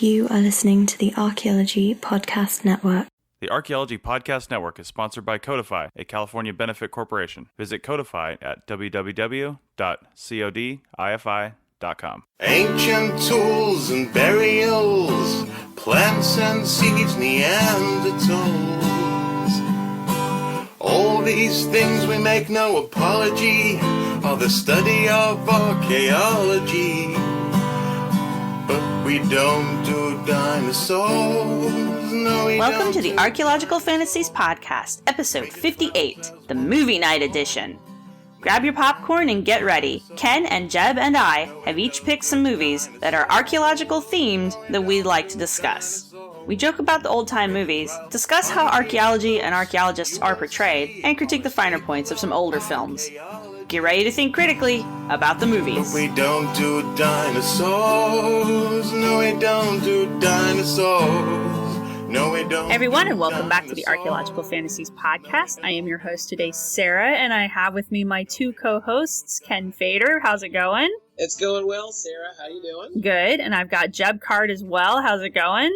You are listening to the Archaeology Podcast Network. The Archaeology Podcast Network is sponsored by Codify, a California benefit corporation. Visit Codify at www.codifi.com. Ancient tools and burials, plants and seeds, Neanderthals. All these things we make no apology are the study of archaeology. But we don't do dinosaurs, no we Welcome don't to the Archaeological Fantasies Podcast, episode 58, the Movie Night Edition. Grab your popcorn and get ready. Ken and Jeb and I have each picked some movies that are archaeological themed that we'd like to discuss. We joke about the old-time movies, discuss how archaeology and archaeologists are portrayed, and critique the finer points of some older films. Get ready to think critically about the movies. We don't do dinosaurs, no we don't do dinosaurs, no we don't. Hey everyone, and welcome back to the Archaeological Fantasies Podcast. I am your host today, Sarah, and I have with me my two co-hosts, Ken Fader. How's it going? It's going well, Sarah. How you doing? Good. And I've got Jeb Card as well. How's it going?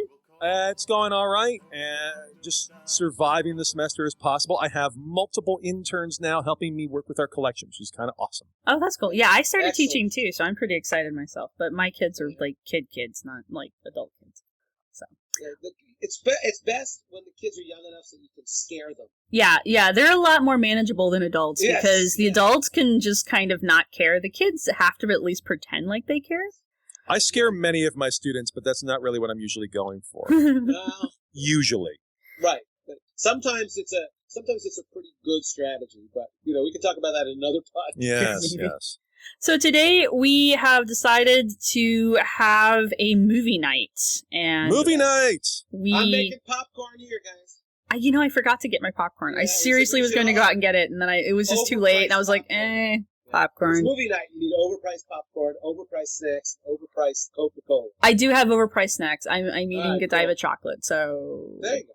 It's going all right, and just surviving the semester as possible. I have multiple interns now helping me work with our collection, which is kind of awesome. Oh, that's cool. Yeah, I started Excellent. teaching too, so I'm pretty excited myself. But my kids are like kids, not like adult kids. So Yeah, it's best when the kids are young enough so you can scare them. yeah, they're a lot more manageable than adults Yes, because the yeah. adults can just kind of not care. The kids have to at least pretend like they care. I scare many of my students, but that's not really what I'm usually going for. Well, Usually. right. But sometimes it's a pretty good strategy, but we can talk about that in another podcast. Yes, Maybe. yes. So today we have decided to have a movie night, and Movie night! I'm making popcorn here, guys. I forgot to get my popcorn. Yeah, I seriously was going to go out and get it, and then it was just too late, and I was like, popcorn. It's movie night. You need overpriced popcorn, overpriced snacks, overpriced Coca-Cola. I do have overpriced snacks. I'm eating Alright, Godiva cool. chocolate, so... There you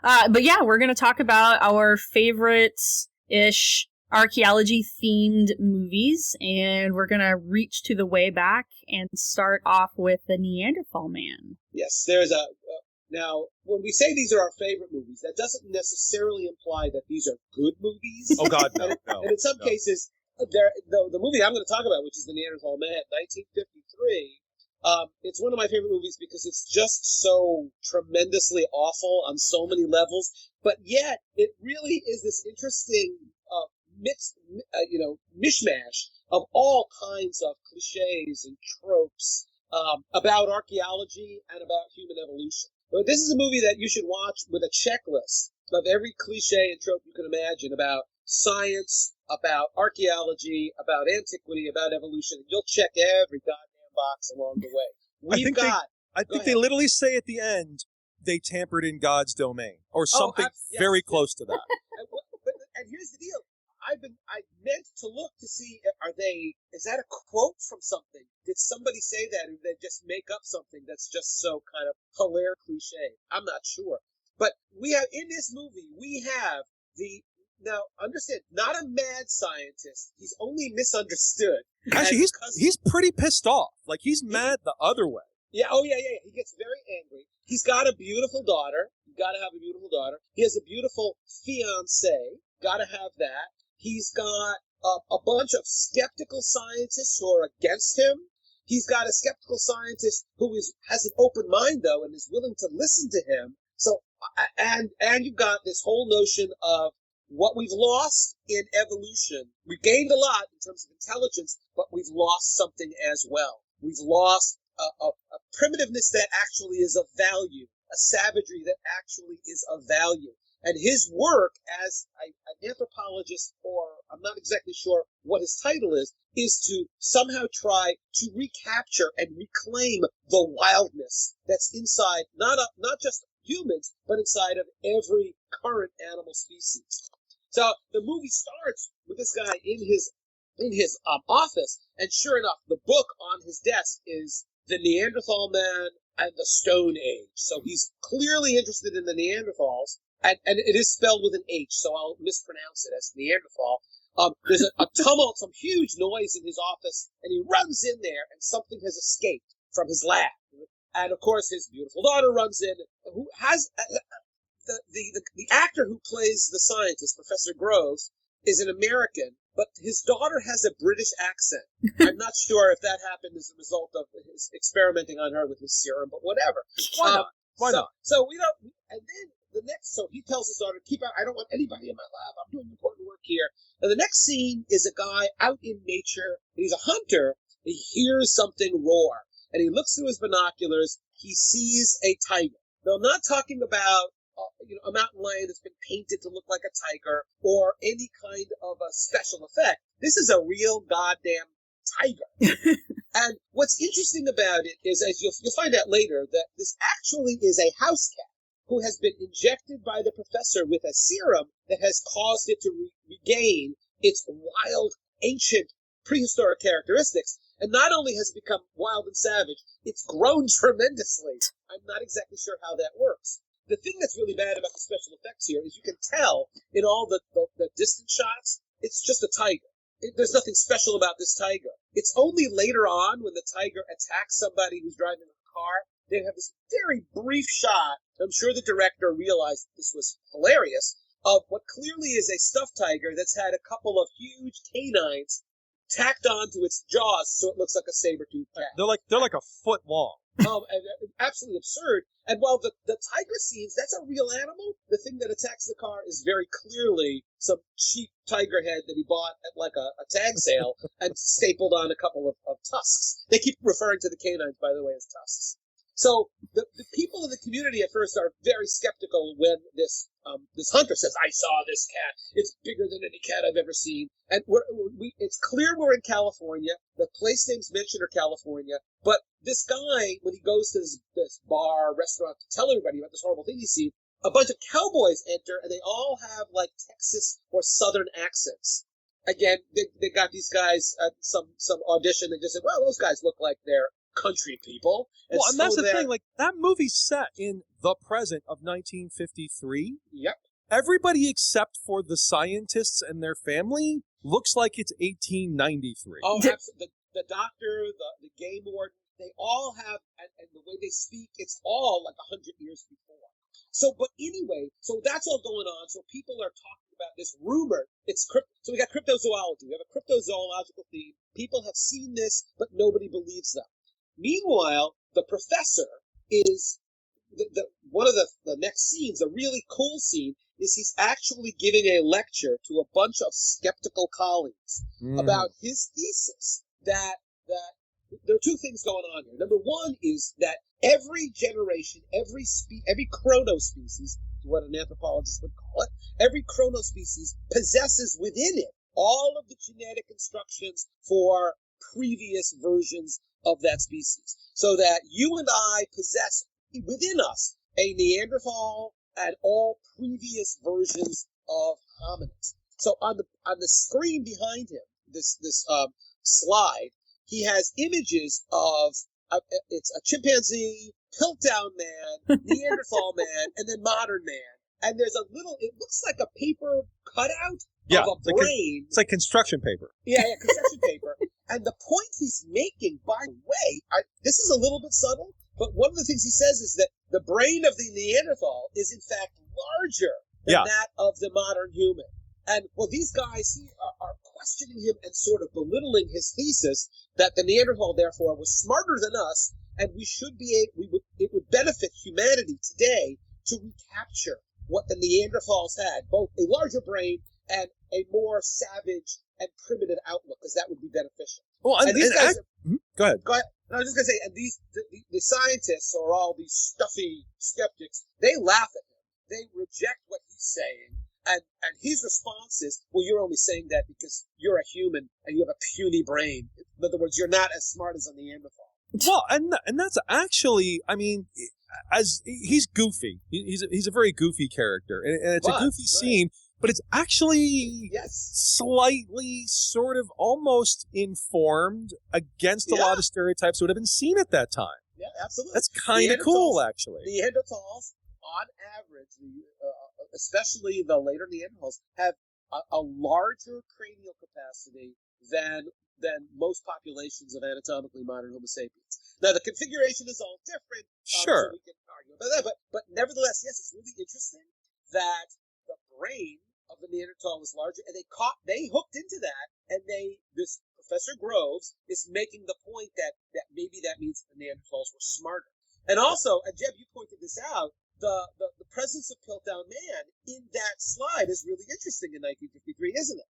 go. But yeah, we're going to talk about our favorite-ish archaeology-themed movies, and we're going to reach to the way back and start off with the Neanderthal Man. Yes, there's now, when we say these are our favorite movies, that doesn't necessarily imply that these are good movies. Oh, God, no. And in some cases, the movie I'm going to talk about, which is The Neanderthal Man, 1953, it's one of my favorite movies because it's just so tremendously awful on so many levels, but yet it really is this interesting mishmash of all kinds of cliches and tropes about archaeology and about human evolution. So this is a movie that you should watch with a checklist of every cliche and trope you can imagine about science, about archaeology, about antiquity, about evolution. You'll check every goddamn box along the way. I think they literally say at the end, they tampered in God's domain, or something very close to that. And here's the deal. I meant to look to see, is that a quote from something? Did somebody say that, or did they just make up something that's just so kind of hilarious cliche? I'm not sure. But in this movie, we have now understand, not a mad scientist. He's only misunderstood. Actually, he's pretty pissed off. Like, he's mad the other way. Yeah, yeah. He gets very angry. He's got a beautiful daughter. You gotta have a beautiful daughter. He has a beautiful fiancée. Gotta have that. He's got a bunch of skeptical scientists who are against him. He's got a skeptical scientist who has an open mind, though, and is willing to listen to him. So, and you've got this whole notion of what we've lost in evolution. We gained a lot in terms of intelligence, but we've lost something as well. We've lost a primitiveness that actually is of value, a savagery that actually is of value. And his work as an anthropologist, or I'm not exactly sure what his title is to somehow try to recapture and reclaim the wildness that's inside not just humans, but inside of every current animal species. So the movie starts with this guy in his office, and sure enough, the book on his desk is The Neanderthal Man and the Stone Age. So he's clearly interested in the Neanderthals. And it is spelled with an H, so I'll mispronounce it as Neanderthal. There's a tumult, some huge noise in his office, and he runs in there, and something has escaped from his lab. And of course, his beautiful daughter runs in, who has the actor who plays the scientist, Professor Groves, is an American, but his daughter has a British accent. I'm not sure if that happened as a result of his experimenting on her with his serum, but whatever. Why not? Why not? So we don't. And then so he tells his daughter, "Keep out. I don't want anybody in my lab. I'm doing important work here." And the next scene is a guy out in nature. He's a hunter. He hears something roar, and he looks through his binoculars. He sees a tiger. Now, I'm not talking about a mountain lion that's been painted to look like a tiger or any kind of a special effect. This is a real goddamn tiger. And what's interesting about it is, as you'll find out later, that this actually is a house cat who has been injected by the professor with a serum that has caused it to regain its wild, ancient, prehistoric characteristics. And not only has it become wild and savage, it's grown tremendously. I'm not exactly sure how that works. The thing that's really bad about the special effects here is you can tell in all the distant shots, it's just a tiger. There's nothing special about this tiger. It's only later on when the tiger attacks somebody who's driving a car, they have this very brief shot. I'm sure the director realized this was hilarious, of what clearly is a stuffed tiger that's had a couple of huge canines tacked onto its jaws so it looks like a saber-toothed cat. They're like a foot long. And absolutely absurd. And while the tiger scenes, that's a real animal, the thing that attacks the car is very clearly some cheap tiger head that he bought at like a tag sale and stapled on a couple of tusks. They keep referring to the canines, by the way, as tusks. So the people in the community at first are very skeptical when this hunter says, "I saw this cat. It's bigger than any cat I've ever seen." And it's clear we're in California. The place names mentioned are California. But this guy, when he goes to this bar, restaurant to tell everybody about this horrible thing he's seen, a bunch of cowboys enter, and they all have like Texas or Southern accents. Again, they got these guys at some audition. They just said, "Well, those guys look like they're country people." And that's the thing. Like, that movie's set in the present of 1953. Yep. Everybody except for the scientists and their family looks like it's 1893. Oh, absolutely. The doctor, the game warden, they all have, and the way they speak, it's all like 100 years before. So, but anyway, so that's all going on. So people are talking about this rumor. So we got cryptozoology. We have a cryptozoological theme. People have seen this, but nobody believes them. Meanwhile, the professor is one of the next scenes, a really cool scene, is he's actually giving a lecture to a bunch of skeptical colleagues about his thesis that there are two things going on here. Number one is that every generation, every chronospecies, what an anthropologist would call it, every chronospecies possesses within it all of the genetic instructions for previous versions of that species. So that you and I possess within us a Neanderthal and all previous versions of hominids. So on the screen behind him, this slide, he has images of it's a chimpanzee, Piltdown man, Neanderthal man, and then modern man. And there's a little, it looks like a paper cutout of a brain. It's like construction paper. Yeah, construction paper. And the point he's making, by the way, this is a little bit subtle, but one of the things he says is that the brain of the Neanderthal is in fact larger than that of the modern human. And well, these guys are questioning him and sort of belittling his thesis that the Neanderthal, therefore, was smarter than us, and it would benefit humanity today to recapture what the Neanderthals had, both a larger brain and a more savage and primitive outlook, because that would be beneficial. Well, and these guys go ahead. Go ahead. And I was just going to say, and the scientists, or all these stuffy skeptics, they laugh at him. They reject what he's saying. And his response is, well, you're only saying that because you're a human and you have a puny brain. In other words, you're not as smart as a Neanderthal. Well, and that's actually, I mean, as he's goofy. He's a very goofy character, and it's a goofy scene, but it's actually slightly, sort of, almost informed against a lot of stereotypes that would have been seen at that time. Yeah, absolutely. That's kind of cool, actually. Neanderthals, on average, especially the later Neanderthals, have a larger cranial capacity than than most populations of anatomically modern Homo sapiens. Now, the configuration is all different. Sure. So we can argue about that. But nevertheless, yes, it's really interesting that the brain of the Neanderthal was larger, and they hooked into that, and this Professor Groves is making the point that maybe that means the Neanderthals were smarter. And also, and Jeb, you pointed this out, the presence of Piltdown Man in that slide is really interesting in 1953, isn't it?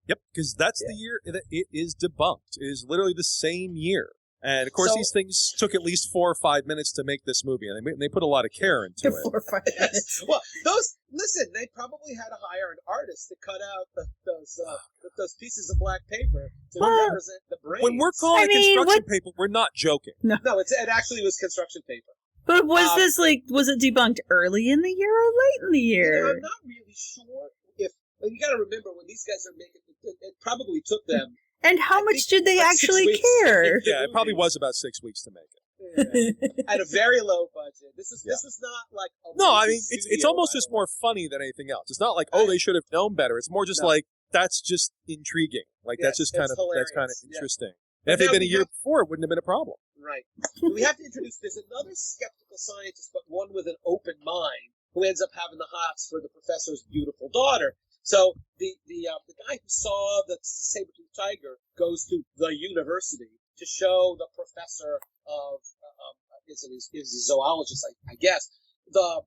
Yep, because that's the year that it is debunked. It is literally the same year. And, of course, these things took at least 4 or 5 minutes to make this movie, and they put a lot of care into it. 4 or 5 minutes. Well, they probably had to hire an artist to cut out those pieces of black paper to represent the brains. When we're calling it construction paper, we're not joking. No, it actually was construction paper. But was it debunked early in the year or late in the year? I'm not really sure if. You got to remember, when these guys are making it probably took them. And how much did they actually care? Yeah, it probably was about 6 weeks to make it. Yeah. At a very low budget. This is not like it's almost just more funny than anything else. It's not like they should have known better. It's more just like that's just intriguing. Like that's just kind of interesting. And if they'd been a year before, it wouldn't have been a problem. Right. We have to introduce. There's another skeptical scientist, but one with an open mind, who ends up having the hots for the professor's beautiful daughter. So the guy who saw the saber-toothed tiger goes to the university to show the professor of is a zoologist, I guess, the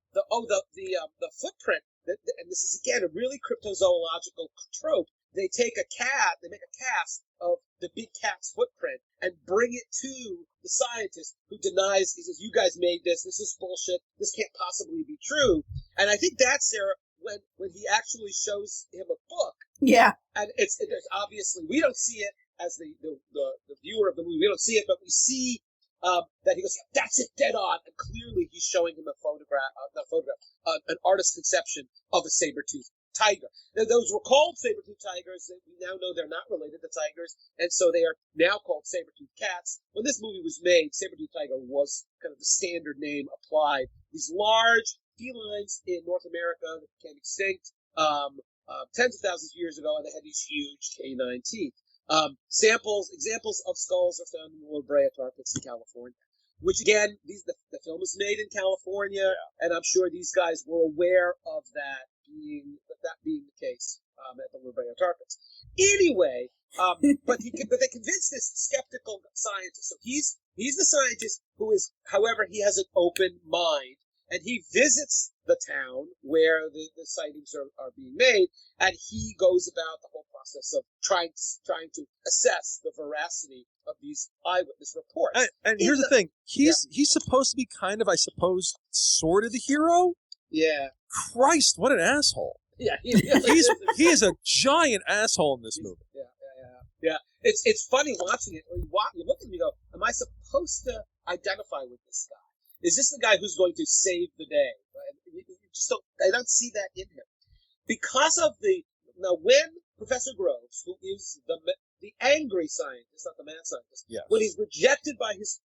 footprint. And this is again a really cryptozoological trope. They take a cat, they make a cast of the big cat's footprint and bring it to the scientist who denies. He says, "You guys made this. This is bullshit. This can't possibly be true." And I think that's Sarah. When he actually shows him a book, and there's obviously we don't see it as the viewer of the movie, we don't see it, but we see that he goes, "That's it, dead on," and clearly he's showing him an artist's conception of a saber-toothed tiger. Now, those were called saber-toothed tigers. We now know they're not related to tigers, and so they are now called saber-toothed cats. When this movie was made, saber-toothed tiger was kind of the standard name applied. These large felines in North America that became extinct tens of thousands of years ago, and they had these huge canine teeth. Examples of skulls are found in the La Brea tar pits in California, which again, the film was made in California, and I'm sure these guys were aware of that being the case at the La Brea tar pits. Anyway, but they convinced this skeptical scientist. So he's the scientist who is, however, he has an open mind. And he visits the town where the sightings are being made, and he goes about the whole process of trying to assess the veracity of these eyewitness reports. And here's the thing: he's supposed to be kind of, I suppose, sort of the hero. Yeah. Christ, what an asshole! Yeah, he is a giant asshole in this movie. Yeah. It's funny watching it. You look at him and you go, "Am I supposed to identify with this guy? Is this the guy who's going to save the day?" You just don't. I don't see that in him because of when Professor Groves, who is the angry scientist, not the mad scientist, when he's rejected by his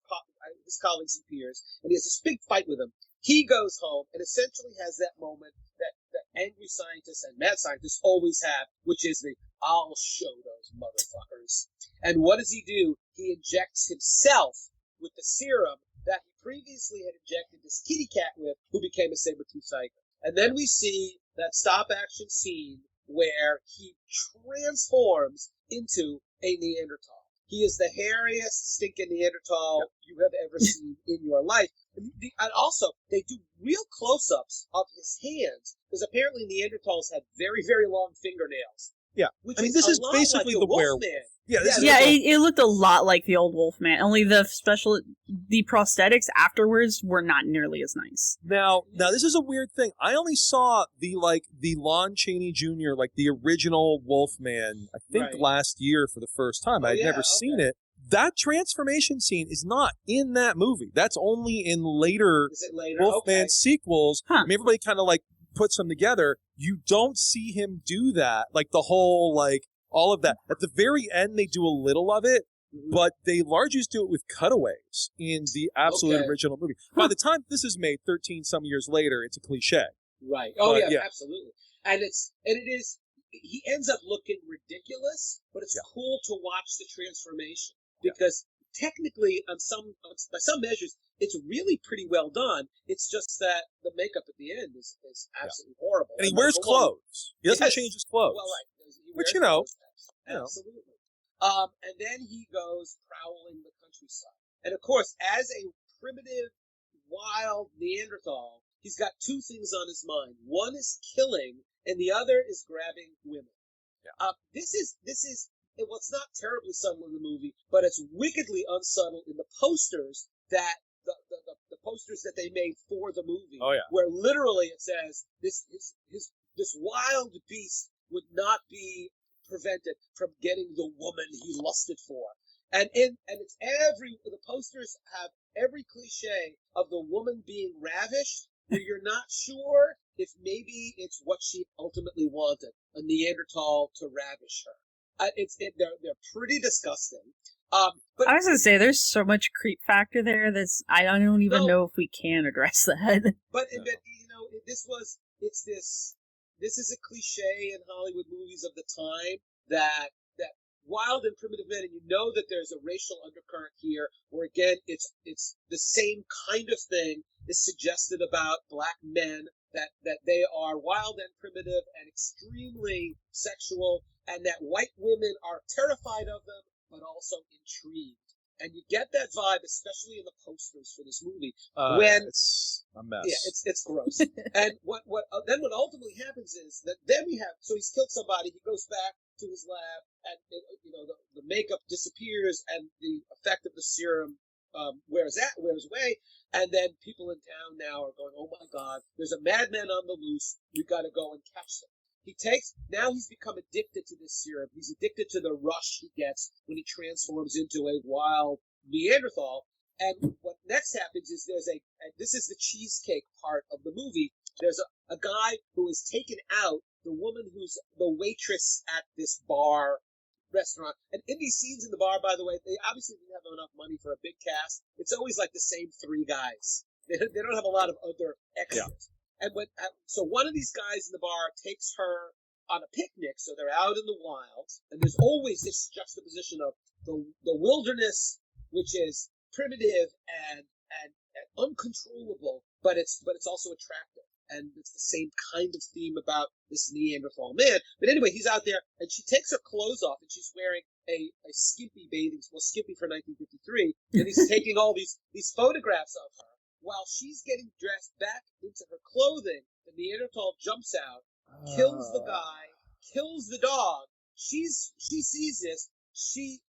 colleagues and peers, and he has this big fight with them, he goes home and essentially has that moment that angry scientists and mad scientists always have, which is "I'll show those motherfuckers." And what does he do? He injects himself with the serum that he previously had injected this kitty cat with, who became a saber-toothed tiger. And then we see that stop-action scene where he transforms into a Neanderthal. He is the hairiest, stinking Neanderthal you have ever seen in your life. And also, they do real close-ups of his hands, because apparently Neanderthals had very, very long fingernails. Yeah, this is basically like the werewolf. Yeah, it looked a lot like the old Wolfman, only the prosthetics afterwards were not nearly as nice. Now this is a weird thing. I only saw the Lon Chaney Jr., like the original Wolfman, I think last year for the first time. I had never seen it. That transformation scene is not in that movie. That's only in later Wolfman sequels. Huh. I mean, everybody kind of puts them together. You don't see him do that, the whole all of that. At the very end, they do a little of it, but they largely just do it with cutaways in the absolute original movie. By the time this is made, 13 some years later, it's a cliche. Right. Oh, yeah, absolutely. And it is he ends up looking ridiculous, but it's cool to watch the transformation because technically, by some measures, it's really pretty well done. It's just that the makeup at the end is absolutely horrible. And he wears clothes. He doesn't change his clothes. Well, right. Which, absolutely. And then he goes prowling the countryside. And of course, as a primitive, wild Neanderthal, he's got two things on his mind. One is killing, and the other is grabbing women. Yeah. This is well, it's not terribly subtle in the movie, but it's wickedly unsubtle in the posters that the posters that they made for the movie. Oh, yeah. Where literally it says this wild beast would not be prevented from getting the woman he lusted for. And it's the posters have every cliche of the woman being ravished, where you're not sure if maybe it's what she ultimately wanted, a Neanderthal to ravish her. They're pretty disgusting. But I was gonna say there's so much creep factor there that's I don't even know if we can address that. But this is a cliche in Hollywood movies of the time that wild and primitive men, and you know that there's a racial undercurrent here, where again it's the same kind of thing is suggested about black men, that they are wild and primitive and extremely sexual, and that white women are terrified of them but also intrigued. And you get that vibe, especially in the posters for this movie. When it's a mess. Yeah, it's gross. And what ultimately happens is that then so he's killed somebody. He goes back to his lab, and the makeup disappears, and the effect of the serum wears away. And then people in town now are going, "Oh my God, there's a madman on the loose. We got to go and catch him." Now he's become addicted to this serum. He's addicted to the rush he gets when he transforms into a wild Neanderthal. And what next happens is this is the cheesecake part of the movie. There's a guy who has taken out the woman who's the waitress at this bar restaurant. And in these scenes in the bar, by the way, they obviously didn't have enough money for a big cast. It's always like the same three guys. They don't have a lot of other extras. Yeah. And so one of these guys in the bar takes her on a picnic, so they're out in the wild, and there's always this juxtaposition of the wilderness, which is primitive and uncontrollable, but it's also attractive, and it's the same kind of theme about this Neanderthal man. But anyway, he's out there, and she takes her clothes off, and she's wearing a skimpy skimpy for 1953, and he's taking all these photographs of her. While she's getting dressed back into her clothing, the Neanderthal jumps out, kills the guy, kills the dog. She sees this.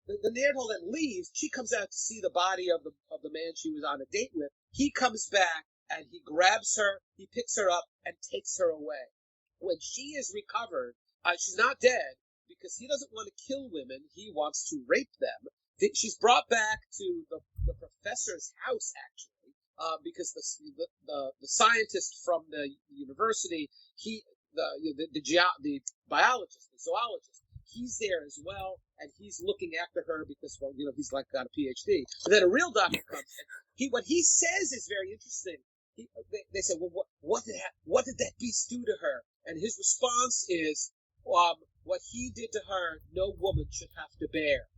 The Neanderthal then leaves. She comes out to see the body of the man she was on a date with. He comes back and he grabs her. He picks her up and takes her away. When she is recovered, she's not dead because he doesn't want to kill women. He wants to rape them. She's brought back to the professor's house, actually. Because the scientist from the university, the biologist, the zoologist, he's there as well, and he's looking after her because, well, he's like got a PhD. But then a real doctor comes, and what he says is very interesting. They say, well, what did that beast do to her? And his response is, what he did to her, no woman should have to bear.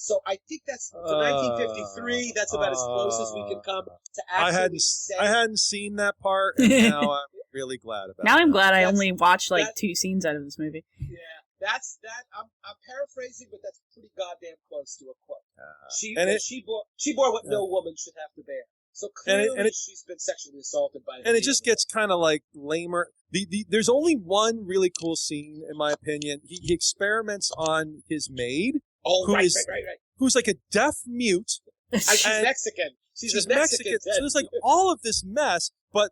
So I think that's for 1953. That's about as close as we can come to actually I hadn't seen that part, and now I'm really glad about it. Now I'm glad I only watched like 2 scenes out of this movie. Yeah, that's that. I'm paraphrasing, but that's pretty goddamn close to a quote. She bore what no woman should have to bear. So clearly she's been sexually assaulted by. And it just gets kind of like lamer. There's only one really cool scene, in my opinion. He experiments on his maid. Oh, right. Who's like a deaf mute. She's Mexican. She's a Mexican. So there's like all of this mess, but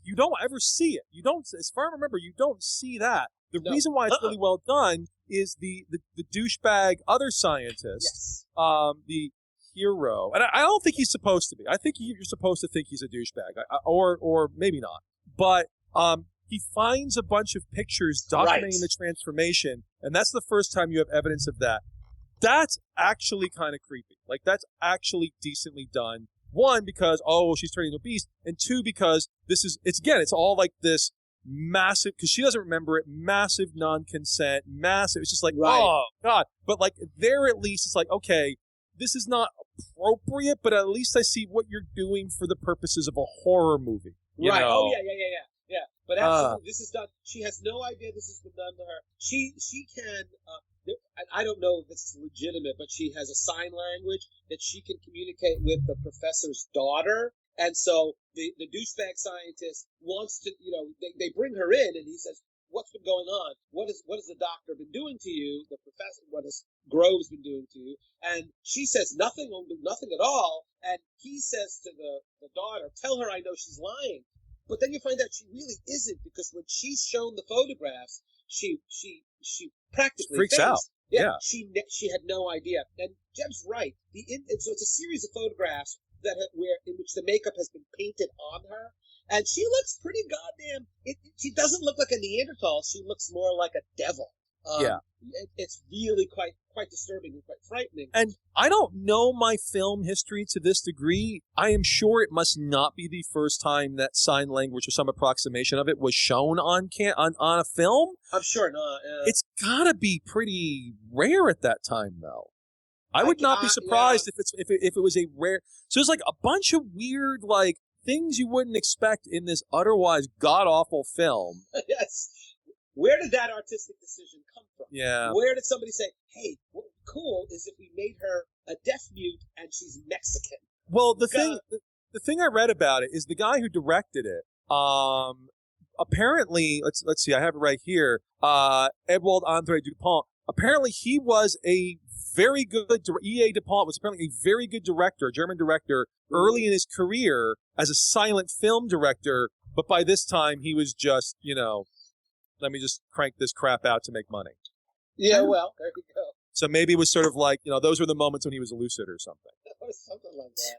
you don't ever see it. You don't, as far as I remember, you don't see that. The reason why it's really well done is the douchebag other scientist, the hero, and I don't think he's supposed to be. I think you're supposed to think he's a douchebag, or maybe not. But he finds a bunch of pictures documenting the transformation, and that's the first time you have evidence of that. That's actually kind of creepy. Like, that's actually decently done. One, because, she's turning into a beast. And two, because it's all like this massive, because she doesn't remember it, massive non-consent, massive. It's just like, Right. oh, God. But, like, there at least it's like, okay, this is not appropriate, but at least I see what you're doing for the purposes of a horror movie. You Right. know? Oh, yeah. But absolutely, this is done. She has no idea this has been done to her. She can. I don't know if it's legitimate, but she has a sign language that she can communicate with the professor's daughter. And so the douchebag scientist wants to, they bring her in, and he says, "What's been going on? What has the doctor been doing to you? The professor, what has Groves been doing to you?" And she says, "Nothing at all." And he says to the daughter, "Tell her I know she's lying." But then you find out she really isn't, because when she's shown the photographs, she practically freaks out. Yeah. She had no idea. And Jeb's right. So it's a series of photographs in which the makeup has been painted on her, and she looks pretty goddamn. She doesn't look like a Neanderthal. She looks more like a devil. It's really quite disturbing and quite frightening. And I don't know my film history to this degree. I am sure it must not be the first time that sign language or some approximation of it was shown on a film. I'm sure not. It's gotta be pretty rare at that time, though. I would not be surprised if it was a rare. So there's like a bunch of weird like things you wouldn't expect in this otherwise god awful film. Yes. Where did that artistic decision come from? Yeah. Where did somebody say, "Hey, what would be cool is if we made her a deaf mute and she's Mexican"? Well, the thing I read about it is the guy who directed it. Apparently, let's see, I have it right here. Edouard André Dupont. Apparently, he was a very good. E.A. Dupont was apparently a very good director, a German director, early in his career as a silent film director. But by this time, he was just, let me just crank this crap out to make money. Yeah, well, there you go. So maybe it was sort of like, those were the moments when he was lucid or something. Something like that.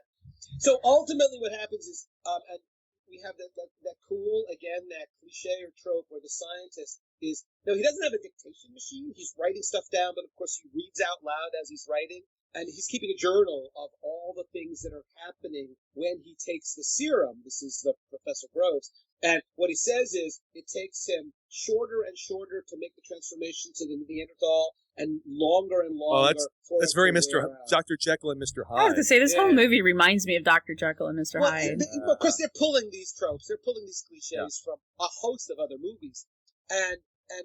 So ultimately what happens is, and we have that cool, again, that cliche or trope where the scientist is, no, he doesn't have a dictation machine. He's writing stuff down, but of course he reads out loud as he's writing. And he's keeping a journal of all the things that are happening when he takes the serum. This is the Professor Groves. And what he says is it takes him shorter and shorter to make the transformation to the Neanderthal, and longer and longer. That's very Dr. Jekyll and Mr. Hyde. I was going to say, this whole movie reminds me of Dr. Jekyll and Mr. Hyde. Of course, they're pulling these tropes. They're pulling these cliches from a host of other movies. And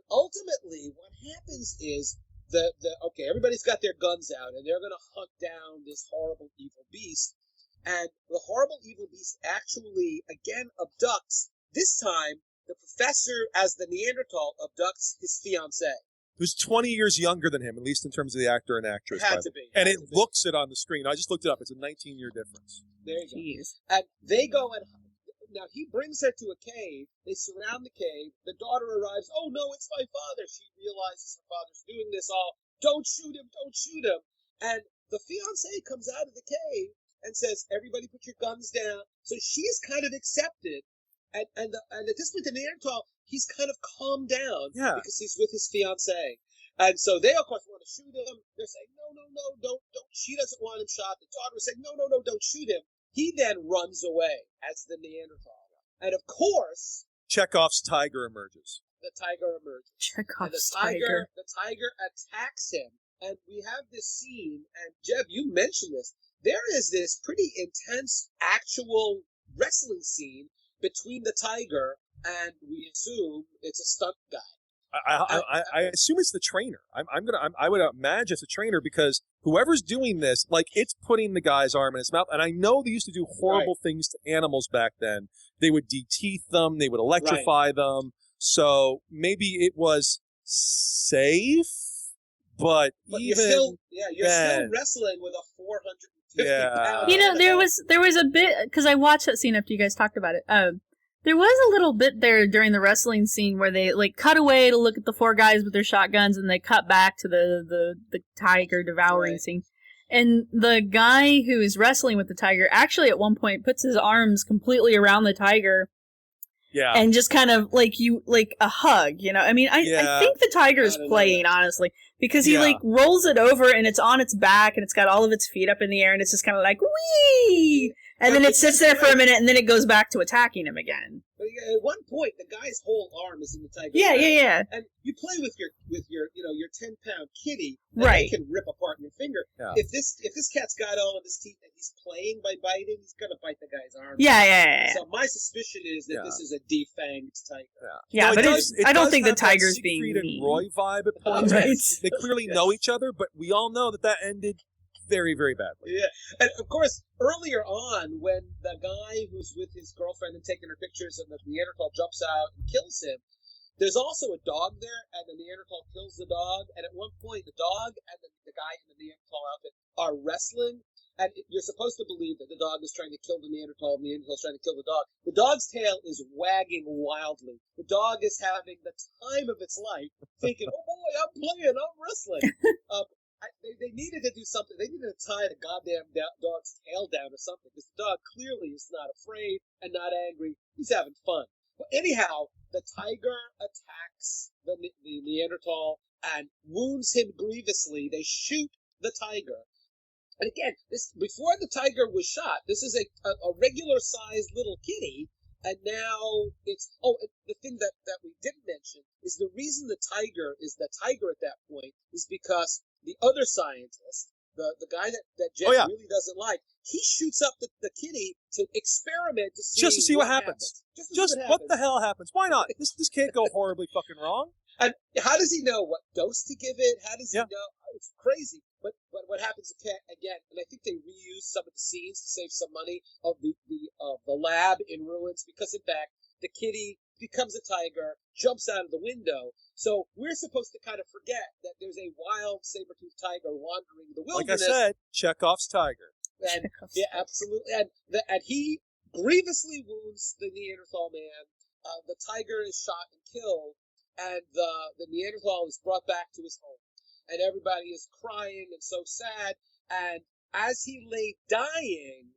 ultimately, what happens is, everybody's got their guns out, and they're going to hunt down this horrible evil beast. And the horrible evil beast actually, again, abducts. This time, the professor, as the Neanderthal, abducts his fiancée. Who's 20 years younger than him, at least in terms of the actor and actress. It had to be. And it looks it on the screen. I just looked it up. It's a 19-year difference. There you go. Jeez. And they go and... Now, he brings her to a cave. They surround the cave. The daughter arrives. "Oh, no, it's my father." She realizes her father's doing this all. "Don't shoot him. Don't shoot him." And the fiancé comes out of the cave and says, "Everybody put your guns down." So she's kind of accepted. And at this point, the Neanderthal, he's kind of calmed down because he's with his fiancée. And so they, of course, want to shoot him. They're saying, no, don't. She doesn't want him shot. The daughter is saying, no, don't shoot him. He then runs away as the Neanderthal. And of course... Chekhov's tiger emerges. The tiger emerges. Chekhov's tiger. The tiger attacks him. And we have this scene, and Jeb, you mentioned this. There is this pretty intense actual wrestling scene between the tiger and, we assume, it's a stunt guy. I assume it's the trainer. I would imagine it's a trainer, because whoever's doing this, like, it's putting the guy's arm in his mouth. And I know they used to do horrible things to animals back then. They would de-teeth them. They would electrify them. So maybe it was safe, but you're still wrestling with a 450 pound. There was a bit, because I watched that scene after you guys talked about it. There was a little bit there during the wrestling scene where they cut away to look at the four guys with their shotguns, and they cut back to the tiger devouring scene. And the guy who is wrestling with the tiger actually at one point puts his arms completely around the tiger. Yeah. And just kind of like a hug, I mean, I think the tiger is playing, honestly, because he rolls it over and it's on its back and it's got all of its feet up in the air and it's just kind of like, wee! And then it sits there for a minute and then it goes back to attacking him again. At one point, the guy's whole arm is in the tiger's Yeah, mouth. yeah. And you play with your 10-pound kitty, and Right. they can rip apart your finger. Yeah. If this cat's got all of his teeth and he's playing by biting, he's gonna bite the guy's arm. Yeah. So my suspicion is that this is a defanged tiger. Yeah, No, but I don't think the have that tiger's being Siegfried and mean. Roy vibe at points. Right. They clearly know each other, but we all know that ended very, very badly. Yeah, and of course, earlier on, when the guy who's with his girlfriend and taking her pictures, and the Neanderthal jumps out and kills him, there's also a dog there, and the Neanderthal kills the dog. And at one point, the dog and the guy in the Neanderthal outfit are wrestling, and you're supposed to believe that the dog is trying to kill the Neanderthal, and the Neanderthal's trying to kill the dog. The dog's tail is wagging wildly. The dog is having the time of its life, thinking, "Oh boy, I'm playing, I'm wrestling." They needed to do something. They needed to tie the goddamn dog's tail down or something, because the dog clearly is not afraid and not angry. He's having fun. But anyhow, the tiger attacks the Neanderthal and wounds him grievously. They shoot the tiger. And again, before the tiger was shot, this is a regular-sized little kitty, and now it's... Oh, the thing that we didn't mention is the reason the tiger is the tiger at that point is because the other scientist, the guy that Jeff really doesn't like, he shoots up the kitty to experiment to see what happens. Just what the hell happens? Why not? This can't go horribly fucking wrong. And how does he know what dose to give it? How does he know? It's crazy. But what happens again? And I think they reused some of the scenes to save some money of the lab in ruins, because in fact the kitty becomes a tiger, jumps out of the window. So we're supposed to kind of forget that there's a wild saber-toothed tiger wandering the wilderness. Like I said, Chekhov's tiger. And, yeah, absolutely. And he grievously wounds the Neanderthal man. The tiger is shot and killed, and the Neanderthal is brought back to his home. And everybody is crying and so sad. And as he lay dying,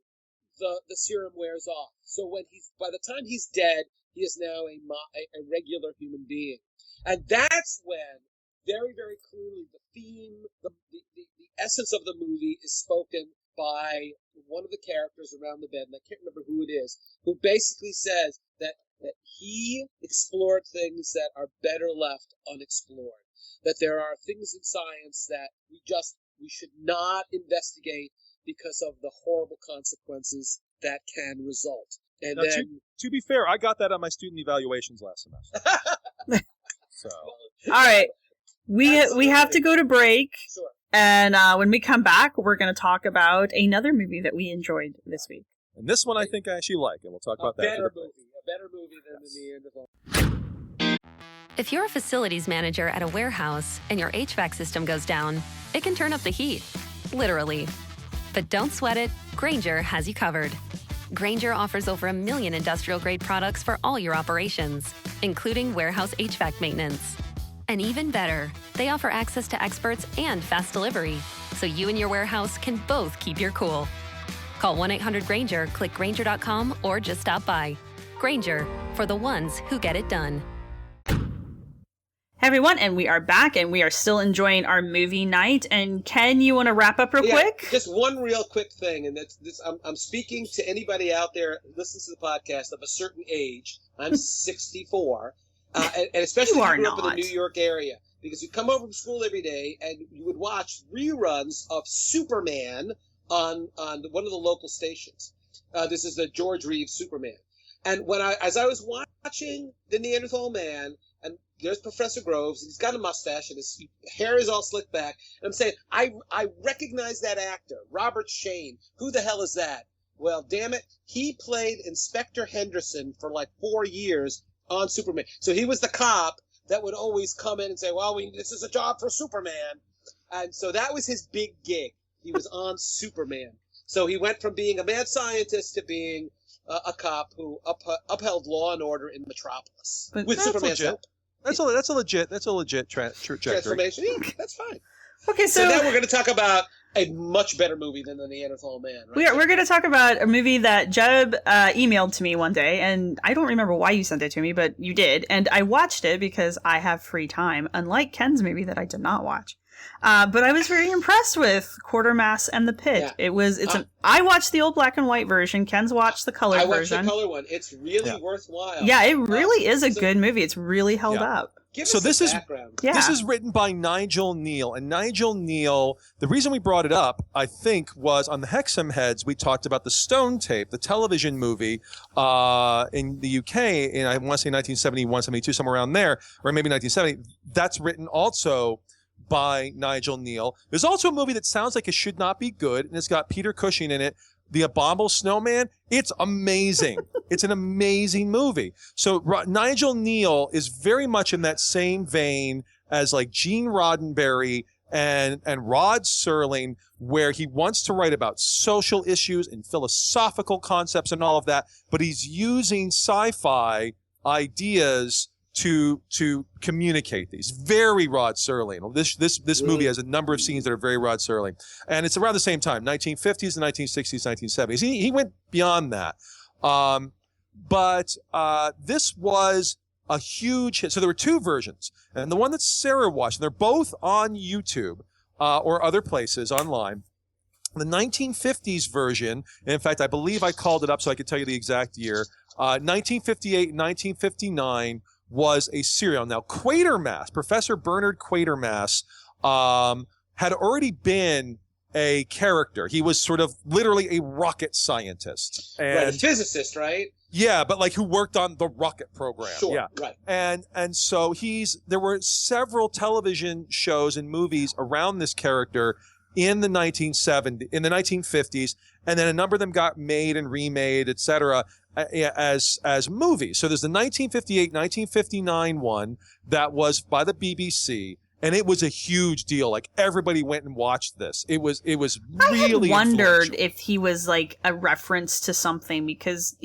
the serum wears off. So by the time he's dead, he is now a regular human being. And that's when, very, very clearly, the theme, the essence of the movie is spoken by one of the characters around the bed, and I can't remember who it is, who basically says that he explored things that are better left unexplored. That there are things in science that we should not investigate because of the horrible consequences that can result. And now, then, to be fair, I got that on my student evaluations last semester. So, all right, we have to go to break. Sure. And when we come back, we're going to talk about another movie that we enjoyed this week. And this one I think I actually like, and we'll talk about that. A better movie than the Neanderthal. If you're a facilities manager at a warehouse and your HVAC system goes down, it can turn up the heat, literally. But don't sweat it, Grainger has you covered. Grainger offers over 1 million industrial-grade products for all your operations, including warehouse HVAC maintenance. And even better, they offer access to experts and fast delivery, so you and your warehouse can both keep your cool. Call 1-800-GRAINGER, click Grainger.com, or just stop by. Grainger, for the ones who get it done. Hey everyone, and we are back, and we are still enjoying our movie night. And Ken, you want to wrap up real quick? Just one real quick thing, and I'm speaking to anybody out there who listens to the podcast of a certain age. I'm 64. And especially if you grew up in the New York area, because you come over from school every day and you would watch reruns of Superman on one of the local stations. This is the George Reeves Superman. And as I was watching the Neanderthal Man, and there's Professor Groves, and he's got a mustache, and his hair is all slicked back, and I'm saying, I recognize that actor, Robert Shane. Who the hell is that? Well, damn it, he played Inspector Henderson for like 4 years on Superman. So he was the cop that would always come in and say, well, this is a job for Superman. And so that was his big gig. He was on Superman. So he went from being a mad scientist to being a cop who upheld law and order in Metropolis with Superman's help. That's a legit trajectory. Transformation. Yeah, that's fine. Okay, so now we're going to talk about a much better movie than the Neanderthal Man. Right? We're going to talk about a movie that Jeb emailed to me one day, and I don't remember why you sent it to me, but you did, and I watched it because I have free time, unlike Ken's movie that I did not watch. But I was very impressed with Quartermass and the Pit. Yeah. I watched the old black and white version. Ken's watched the colored version. I watched the color one. It's really worthwhile. Yeah, it really is a good movie. It's really held up. This is written by Nigel Neal, and Nigel Neal, the reason we brought it up, I think, was on the Hexam Heads, we talked about the Stone Tape, the television movie in the UK, in I want to say 1971, 72, somewhere around there, or maybe 1970. That's written also by Nigel Neal. There's also a movie that sounds like it should not be good, and it's got Peter Cushing in it, The Abominable Snowman. It's amazing. It's an amazing movie. So Nigel Neal is very much in that same vein as like Gene Roddenberry and Rod Serling, where he wants to write about social issues and philosophical concepts and all of that, but he's using sci-fi ideas to communicate these. Very Rod Serling. This movie has a number of scenes that are very Rod Serling. And it's around the same time, 1950s, 1960s, 1970s. He went beyond that. But this was a huge hit. So there were two versions. And the one that Sarah watched, and they're both on YouTube or other places online. The 1950s version, and in fact, I believe I called it up so I could tell you the exact year, 1958 and 1959 was a serial. Now, Quatermass, Professor Bernard Quatermass, had already been a character. He was sort of literally a rocket scientist. Right, a physicist, right? Yeah, but like who worked on the rocket program. Sure, yeah. right. And so there were several television shows and movies around this character in the 1950s, and then a number of them got made and remade, etc., as movies. So there's the 1958, 1959 one that was by the BBC, and it was a huge deal. Like everybody went and watched this. It was really. I wondered if he was like a reference to something, because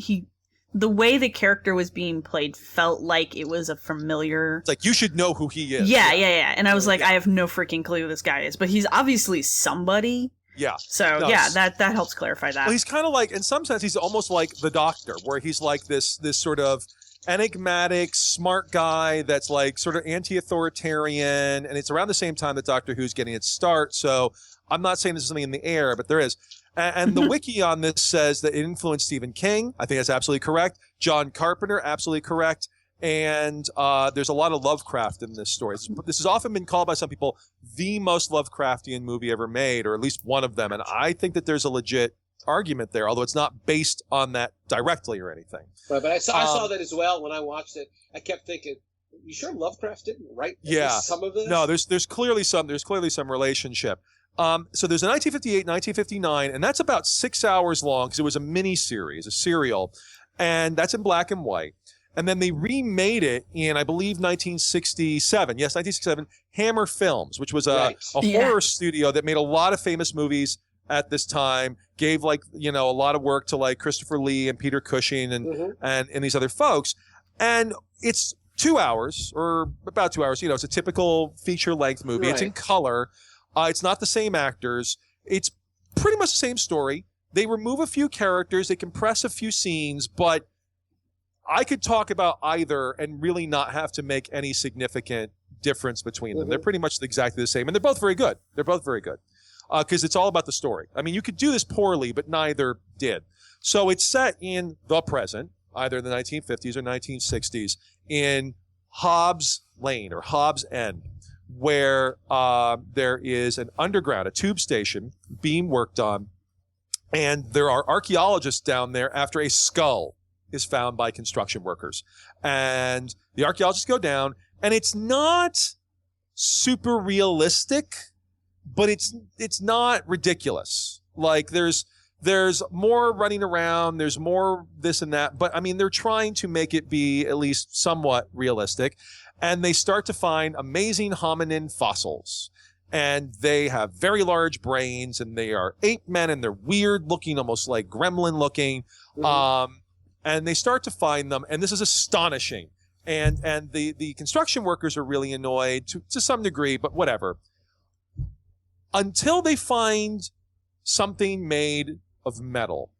the way the character was being played felt like it was a familiar. It's like you should know who he is. Yeah. And I was like, I have no freaking clue who this guy is, but he's obviously somebody. Yeah. So that helps clarify that. Well, he's kind of like, in some sense, he's almost like the Doctor, where he's like this sort of enigmatic, smart guy that's like sort of anti-authoritarian, and it's around the same time that Doctor Who's getting its start. So I'm not saying this is something in the air, but there is. And the wiki on this says that it influenced Stephen King. I think that's absolutely correct. John Carpenter, absolutely correct. And there's a lot of Lovecraft in this story. This has often been called by some people the most Lovecraftian movie ever made, or at least one of them. And I think that there's a legit argument there, although it's not based on that directly or anything. Right, but I saw that as well when I watched it. I kept thinking, you sure Lovecraft didn't write some of this? No, there's clearly some relationship. So there's a 1958, 1959, and that's about 6 hours long because it was a mini-series, a serial, and that's in black and white. And then they remade it in, I believe, 1967. Yes, 1967, Hammer Films, which was a horror studio that made a lot of famous movies at this time, gave a lot of work to like Christopher Lee and Peter Cushing and these other folks. And it's 2 hours, or about 2 hours. It's a typical feature-length movie. Right. It's in color. It's not the same actors. It's pretty much the same story. They remove a few characters. They compress a few scenes, but I could talk about either and really not have to make any significant difference between them. They're pretty much exactly the same, and they're both very good. Because it's all about the story. I mean, you could do this poorly, but neither did. So it's set in the present, either the 1950s or 1960s, in Hobbs Lane or Hobbs End, where there is an underground, a tube station being worked on, and there are archaeologists down there after a skull is found by construction workers. And the archaeologists go down, and it's not super realistic, but it's not ridiculous. Like there's more running around, there's more this and that, but I mean, they're trying to make it be at least somewhat realistic. And they start to find amazing hominin fossils. And they have very large brains, and they are ape men, and they're weird looking, almost like gremlin looking. And they start to find them, and this is astonishing. And the construction workers are really annoyed to some degree, but whatever. Until they find something made of metal,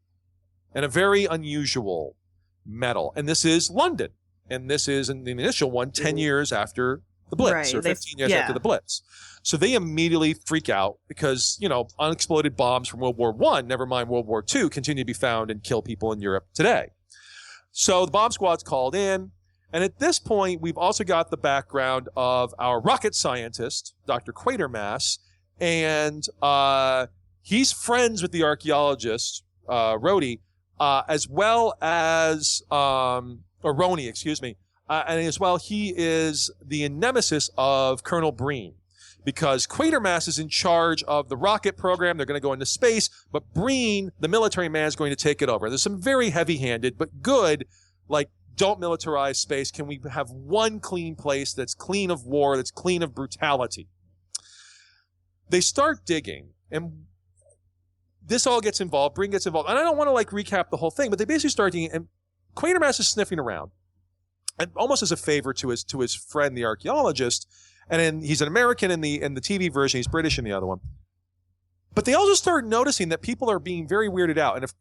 and a very unusual metal. And this is London. And this is, in the initial one, 10 years after the Blitz, Right, or 15 years after the Blitz. So they immediately freak out because, unexploded bombs from World War I, never mind World War II, continue to be found and kill people in Europe today. So the bomb squad's called in. And at this point, we've also got the background of our rocket scientist, Dr. Quatermass. And he's friends with the archaeologist, Rhodey, as well as, or Roni, excuse me. And as well, he is the nemesis of Colonel Breen. Because Quatermass is in charge of the rocket program. They're going to go into space, but Breen, the military man, is going to take it over. There's some very heavy-handed, but good, like, don't militarize space. Can we have one clean place that's clean of war, that's clean of brutality? They start digging, and this all gets involved. Breen gets involved. And I don't want to, recap the whole thing, but they basically start digging, and Quatermass is sniffing around, and almost as a favor to his friend, the archaeologist. And then he's an American in the TV version. He's British in the other one. But they also start noticing that people are being very weirded out. And if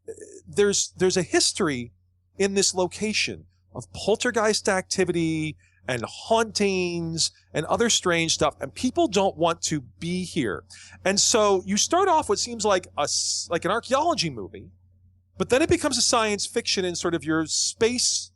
there's a history in this location of poltergeist activity and hauntings and other strange stuff, and people don't want to be here. And so you start off what seems like an archaeology movie, but then it becomes a science fiction in sort of your space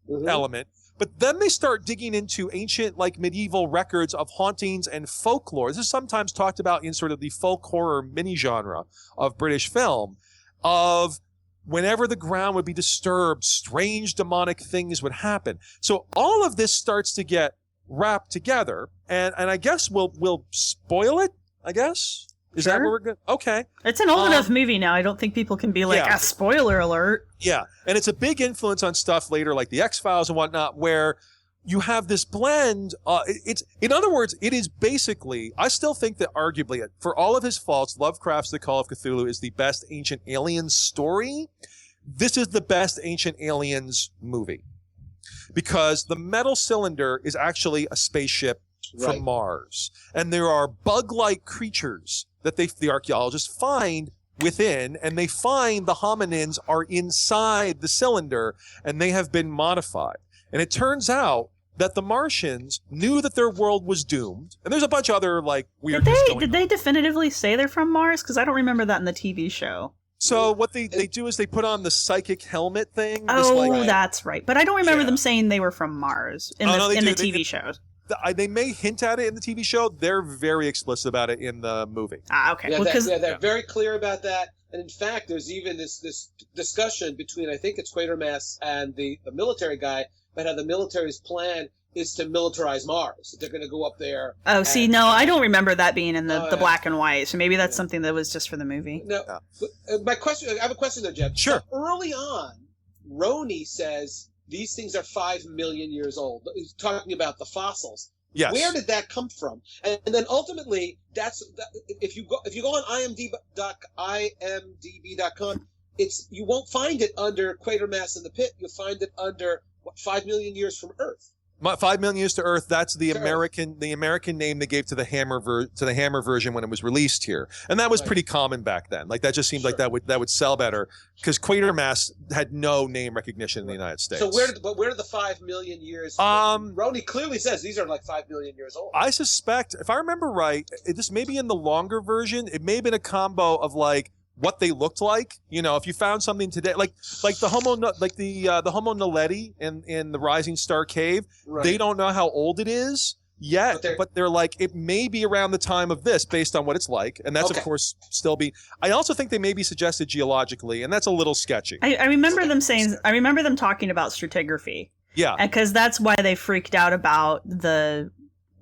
element. But then they start digging into ancient, medieval records of hauntings and folklore. This is sometimes talked about in sort of the folk horror mini-genre of British film, of whenever the ground would be disturbed, strange demonic things would happen. So all of this starts to get wrapped together, and I guess we'll spoil it, I guess? Is that what we're good? Okay. It's an old enough movie now. I don't think people can be like, spoiler alert. Yeah. And it's a big influence on stuff later, like the X-Files and whatnot, where you have this blend. In other words, it is basically, I still think that arguably, for all of his faults, Lovecraft's The Call of Cthulhu is the best Ancient Aliens story. This is the best Ancient Aliens movie. Because the metal cylinder is actually a spaceship from Mars. And there are bug-like creatures that the archaeologists find within, and they find the hominins are inside the cylinder, and they have been modified. And it turns out that the Martians knew that their world was doomed. And there's a bunch of other, weirdness going on. Did they definitively say they're from Mars? Because I don't remember that in the TV show. So what they do is they put on the psychic helmet thing. That's right. But I don't remember them saying they were from Mars in the TV shows. They may hint at it in the TV show. They're very explicit about it in the movie. Okay. Yeah, they're very clear about that. And in fact, there's even this discussion between, I think it's Quatermass and the military guy, about how the military's plan is to militarize Mars. They're going to go up there. Oh, I don't remember that being in the black and white. So maybe that's something that was just for the movie. No, I have a question there, Jeb. Sure. So early on, Roni says these things are 5 million years old. He's talking about the fossils. Yes. Where did that come from? And then ultimately, if you go on IMDb.com, you won't find it under Quatermass in the Pit. You'll find it under 5 million years from Earth. 5 million years to Earth. That's the American name they gave to the Hammer version when it was released here, and that was pretty common back then. That just seemed like that would sell better because Quatermass had no name recognition in the United States. So where did the 5 million years? Roni clearly says these are 5 million years old. I suspect, if I remember right, this may be in the longer version. It may have been a combo of what they looked like. If you found something today, like the Homo naledi in the Rising Star Cave, they don't know how old it is yet, but they're it may be around the time of this based on what it's like, and that's of course still be. I also think they may be suggested geologically, and that's a little sketchy. I remember them saying. I remember them talking about stratigraphy. Yeah, because that's why they freaked out about the.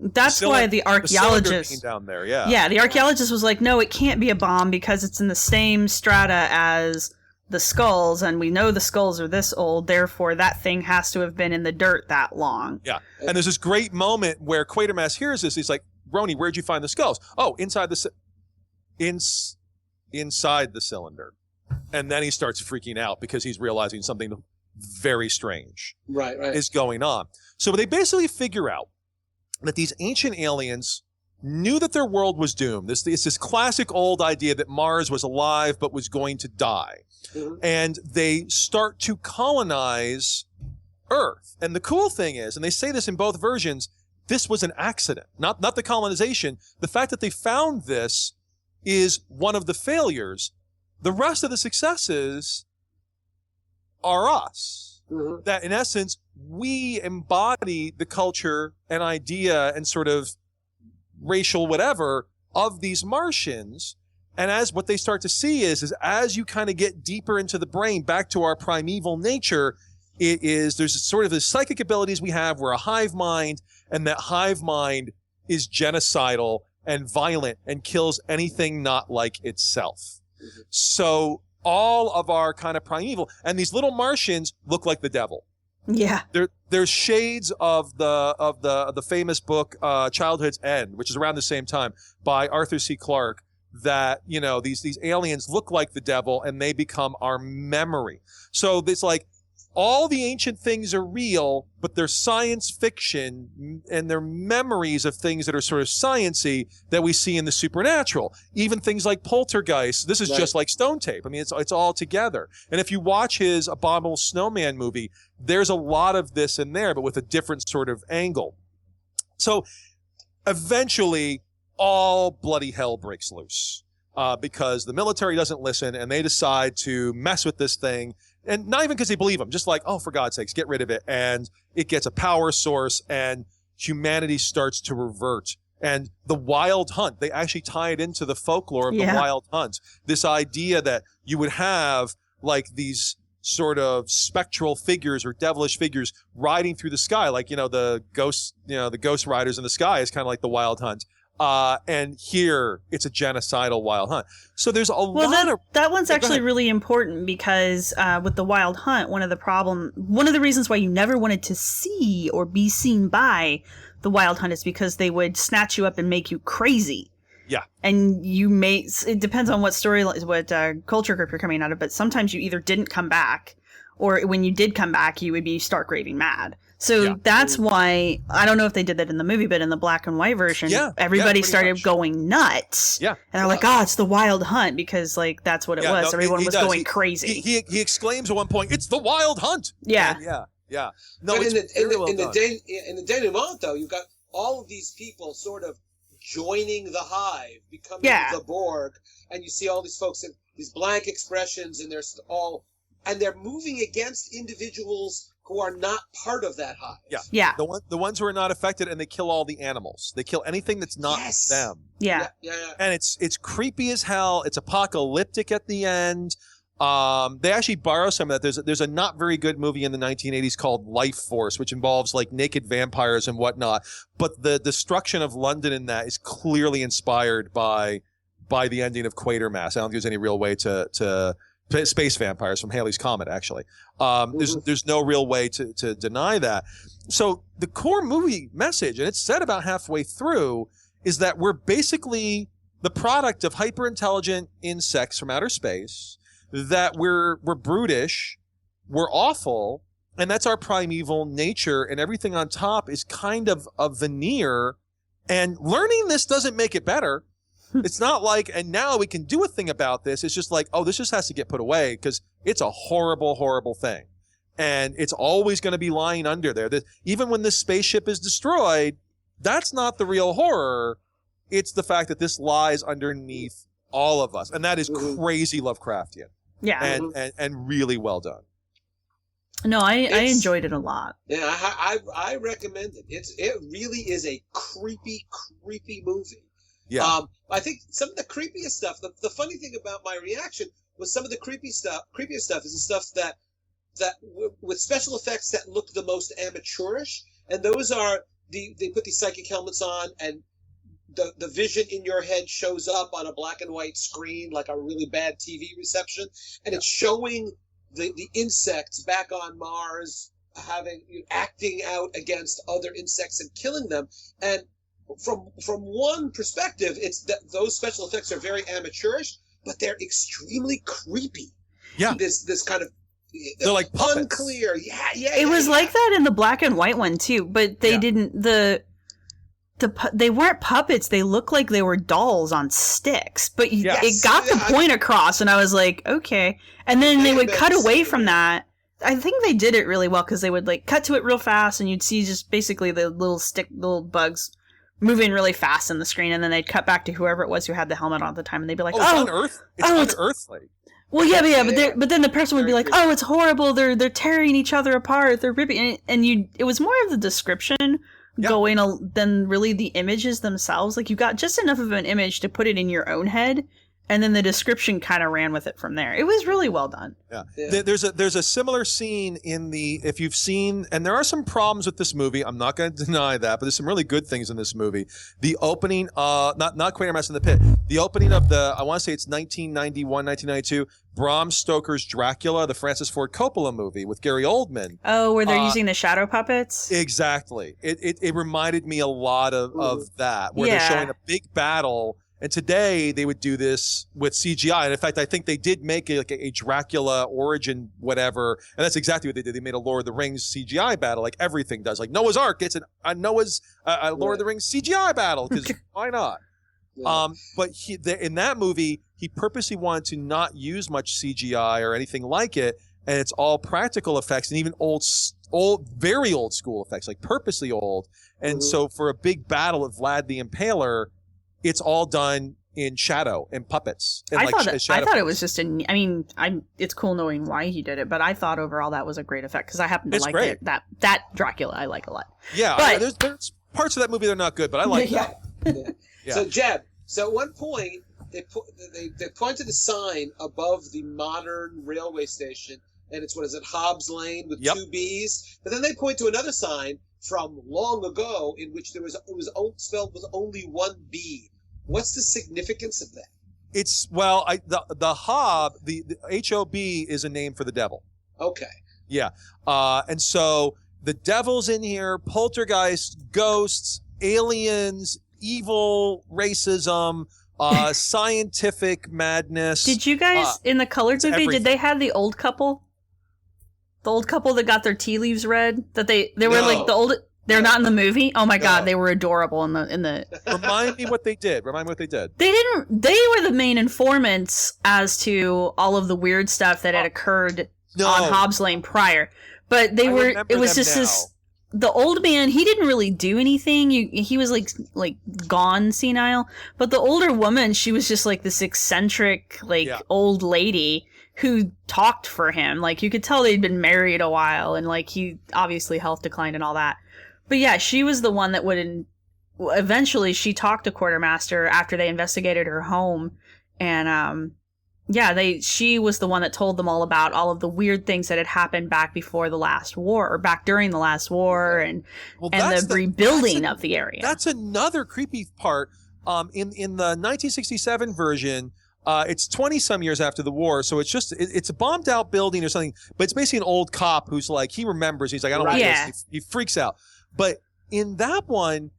That's why the archaeologist down there, yeah. Yeah, the archaeologist was like, no, it can't be a bomb because it's in the same strata as the skulls, and we know the skulls are this old, therefore that thing has to have been in the dirt that long. Yeah, and there's this great moment where Quatermass hears this. He's like, Roni, where'd you find the skulls? Oh, inside the cylinder. And then he starts freaking out because he's realizing something very strange is going on. So they basically figure out that these ancient aliens knew that their world was doomed. It's this classic old idea that Mars was alive but was going to die. Mm-hmm. And they start to colonize Earth. And the cool thing is, and they say this in both versions, this was an accident, not the colonization. The fact that they found this is one of the failures. The rest of the successes are us. Mm-hmm. That in essence, we embody the culture and idea and sort of racial whatever of these Martians. And as what they start to see is as you kind of get deeper into the brain, back to our primeval nature, there's sort of the psychic abilities we have. We're a hive mind, and that hive mind is genocidal and violent and kills anything not like itself. Mm-hmm. So all of our kind of primeval, and these little Martians look like the devil. Yeah. There's shades of the famous book Childhood's End, which is around the same time, by Arthur C. Clarke, that, you know, these aliens look like the devil and they become our memory. So it's like all the ancient things are real, but they're science fiction and they're memories of things that are sort of science-y that we see in the supernatural. Even things like Poltergeist. This is just like Stone Tape. I mean, it's all together. And if you watch his Abominable Snowman movie, there's a lot of this in there, but with a different sort of angle. So eventually, all bloody hell breaks loose because the military doesn't listen and they decide to mess with this thing. And not even because they believe them, just like, oh, for God's sakes, get rid of it. And it gets a power source and humanity starts to revert. And the wild hunt, they actually tie it into the folklore of the wild hunt. This idea that you would have like these sort of spectral figures or devilish figures riding through the sky. Like, the ghost riders in the sky is kind of like the wild hunt. And here it's a genocidal wild hunt. So there's that one's actually really important because with the wild hunt, one of the reasons why you never wanted to see or be seen by the wild hunt is because they would snatch you up and make you crazy. Yeah. And it depends on what culture group you're coming out of, but sometimes you either didn't come back, or when you did come back, you would be stark raving mad. So that's why, I don't know if they did that in the movie, but in the black and white version, everybody started going nuts. Yeah. And they're like, it's the wild hunt, because like that's what it was. Everyone was going crazy. He exclaims at one point, it's the wild hunt. Yeah. And yeah. No, but in the denouement, though, you've got all of these people sort of joining the hive, becoming the Borg, and you see all these folks in these blank expressions, and they're moving against individuals who are not part of that hive. Yeah. The ones who are not affected, and they kill all the animals. They kill anything that's not them. Yeah. And it's creepy as hell. It's apocalyptic at the end. They actually borrow some of that. There's a not very good movie in the 1980s called Life Force, which involves like naked vampires and whatnot. But the destruction of London in that is clearly inspired by the ending of Quatermass. I don't think there's any real way to space vampires from Halley's Comet, actually. There's no real way to deny that. So the core movie message, and it's said about halfway through, is that we're basically the product of hyper-intelligent insects from outer space, that we're brutish, we're awful, and that's our primeval nature, and everything on top is kind of a veneer, and learning this doesn't make it better. It's not like, and now we can do a thing about this. It's just like, this just has to get put away because it's a horrible, horrible thing. And it's always going to be lying under there. Even when this spaceship is destroyed, that's not the real horror. It's the fact that this lies underneath all of us. And that is crazy Lovecraftian. Yeah. And really well done. No, I enjoyed it a lot. Yeah, I recommend it. It really is a creepy, creepy movie. Yeah. I think some of the creepiest stuff, the funny thing about my reaction was some of the creepiest stuff is the stuff that with special effects that look the most amateurish. And those are, they put these psychic helmets on and the vision in your head shows up on a black and white screen, like a really bad TV reception. And it's showing the insects back on Mars acting out against other insects and killing them. And from one perspective, it's that those special effects are very amateurish, but they're extremely creepy. Yeah. This kind of they're like puppets. Unclear. It was like that in the black and white one too, but they didn't they weren't puppets. They looked like they were dolls on sticks, but it got the point across, and I was like, okay. And then they would cut away from that, I think they did it really well because they would like cut to it real fast and you'd see just basically the little bugs moving really fast in the screen, and then they'd cut back to whoever it was who had the helmet on at the time, and they'd be like, it's unearthly. It's unearthly. Well, but then the person would be like, "Oh, it's horrible. They're tearing each other apart. They're ripping." And it was more of the description going than really the images themselves. Like you got just enough of an image to put it in your own head, and then the description kind of ran with it from there. It was really well done. Yeah. There's a similar scene if you've seen, and there are some problems with this movie. I'm not going to deny that, but there's some really good things in this movie. The opening, not Quatermass in the Pit. The opening of I want to say it's 1991, 1992, Bram Stoker's Dracula, the Francis Ford Coppola movie with Gary Oldman. Oh, where they're using the shadow puppets? Exactly. It reminded me a lot of that, where they're showing a big battle. And today they would do this with CGI. And in fact, I think they did make a Dracula origin, whatever. And that's exactly what they did. They made a Lord of the Rings CGI battle, like everything does. Like Noah's Ark gets a Noah's Lord of the Rings CGI battle, because why not? Yeah. But in that movie, he purposely wanted to not use much CGI or anything like it. And it's all practical effects and even very old school effects, like purposely old. And so for a big battle of Vlad the Impaler, it's all done in shadow and puppets. And I thought it was just it's cool knowing why he did it, but I thought overall that was a great effect because I happen to like it. That Dracula I like a lot. Yeah, but there's parts of that movie that are not good, but I like that. Yeah. So Jeb, at one point they point to the sign above the modern railway station, and it's Hobbs Lane with two B's. But then they point to another sign from long ago in which it was spelled with only one B. What's the significance of that? It's the Hob, the HOB is a name for the devil. Okay. Yeah. And so the devil's in here, poltergeists, ghosts, aliens, evil, racism, scientific madness. Did you guys in the Colored movie? Did they have the old couple? The old couple that got their tea leaves read? That they were like the old. They're not in the movie. Oh my god, they were adorable in the. Remind me what they did. They didn't. They were the main informants as to all of the weird stuff that had occurred on Hobbs Lane prior. But they were. It was just this. The old man, he didn't really do anything. He was like gone senile. But the older woman, she was just like this eccentric old lady who talked for him. Like you could tell they'd been married a while, and like he obviously health declined and all that. But yeah, she was the one that would eventually she talked to Quartermaster after they investigated her home, and she was the one that told them all about all of the weird things that had happened back before the last war, or back during the last war, and the rebuilding of the area. That's another creepy part. In the 1967 version, it's 20 some years after the war, so it's a bombed out building or something, but it's basically an old cop who's like, he remembers, he's like, I don't like this. He freaks out. But in that one,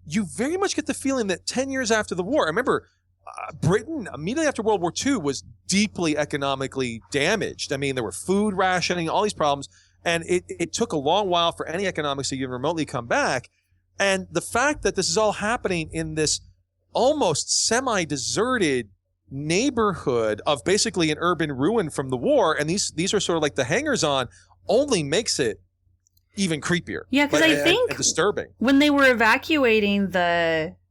you very much get the feeling that 10 years after the war, I remember Britain, immediately after World War II, was deeply economically damaged. I mean, there were food rationing, all these problems, and it took a long while for any economics to even remotely come back. And the fact that this is all happening in this almost semi-deserted neighborhood of basically an urban ruin from the war, and these are sort of like the hangers-on, only makes it even creepier. Yeah, because I think and disturbing. When they were evacuating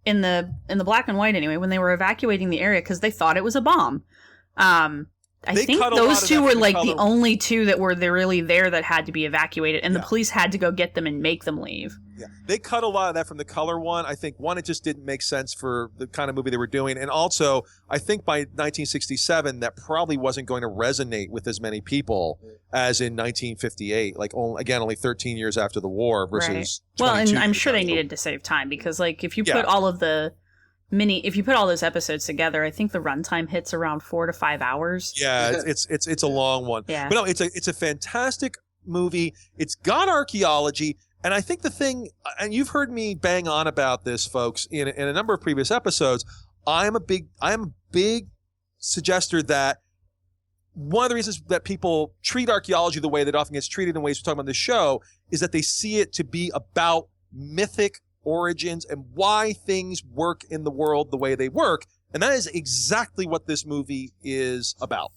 in the black and white anyway, when they were evacuating the area because they thought it was a bomb. I think those two were like the only two that were really there that had to be evacuated, and the police had to go get them and make them leave. Yeah, they cut a lot of that from the color one. I think it just didn't make sense for the kind of movie they were doing, and also I think by 1967 that probably wasn't going to resonate with as many people as in 1958. Like only 13 years after the war versus. Right. Well, and I'm sure they needed to save time because like if you put all of the if you put all those episodes together, I think the runtime hits around 4 to 5 hours. Yeah, it's a long one. Yeah. But no, it's a fantastic movie. It's got archaeology, and I think the thing, and you've heard me bang on about this, folks, in a number of previous episodes. I am a big suggester that one of the reasons that people treat archaeology the way that it often gets treated in ways we're talking about this show is that they see it to be about mythic origins and why things work in the world the way they work, and that is exactly what this movie is about.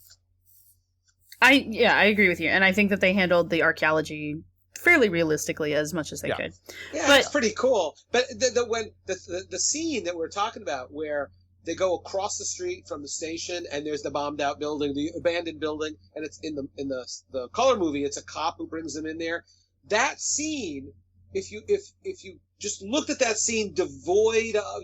I agree with you, and I think that they handled the archaeology fairly realistically as much as they could. Yeah, that's pretty cool. But the scene that we're talking about, where they go across the street from the station, and there's the bombed out building, the abandoned building, and it's in the color movie. It's a cop who brings them in there. That scene, if you just looked at that scene devoid of,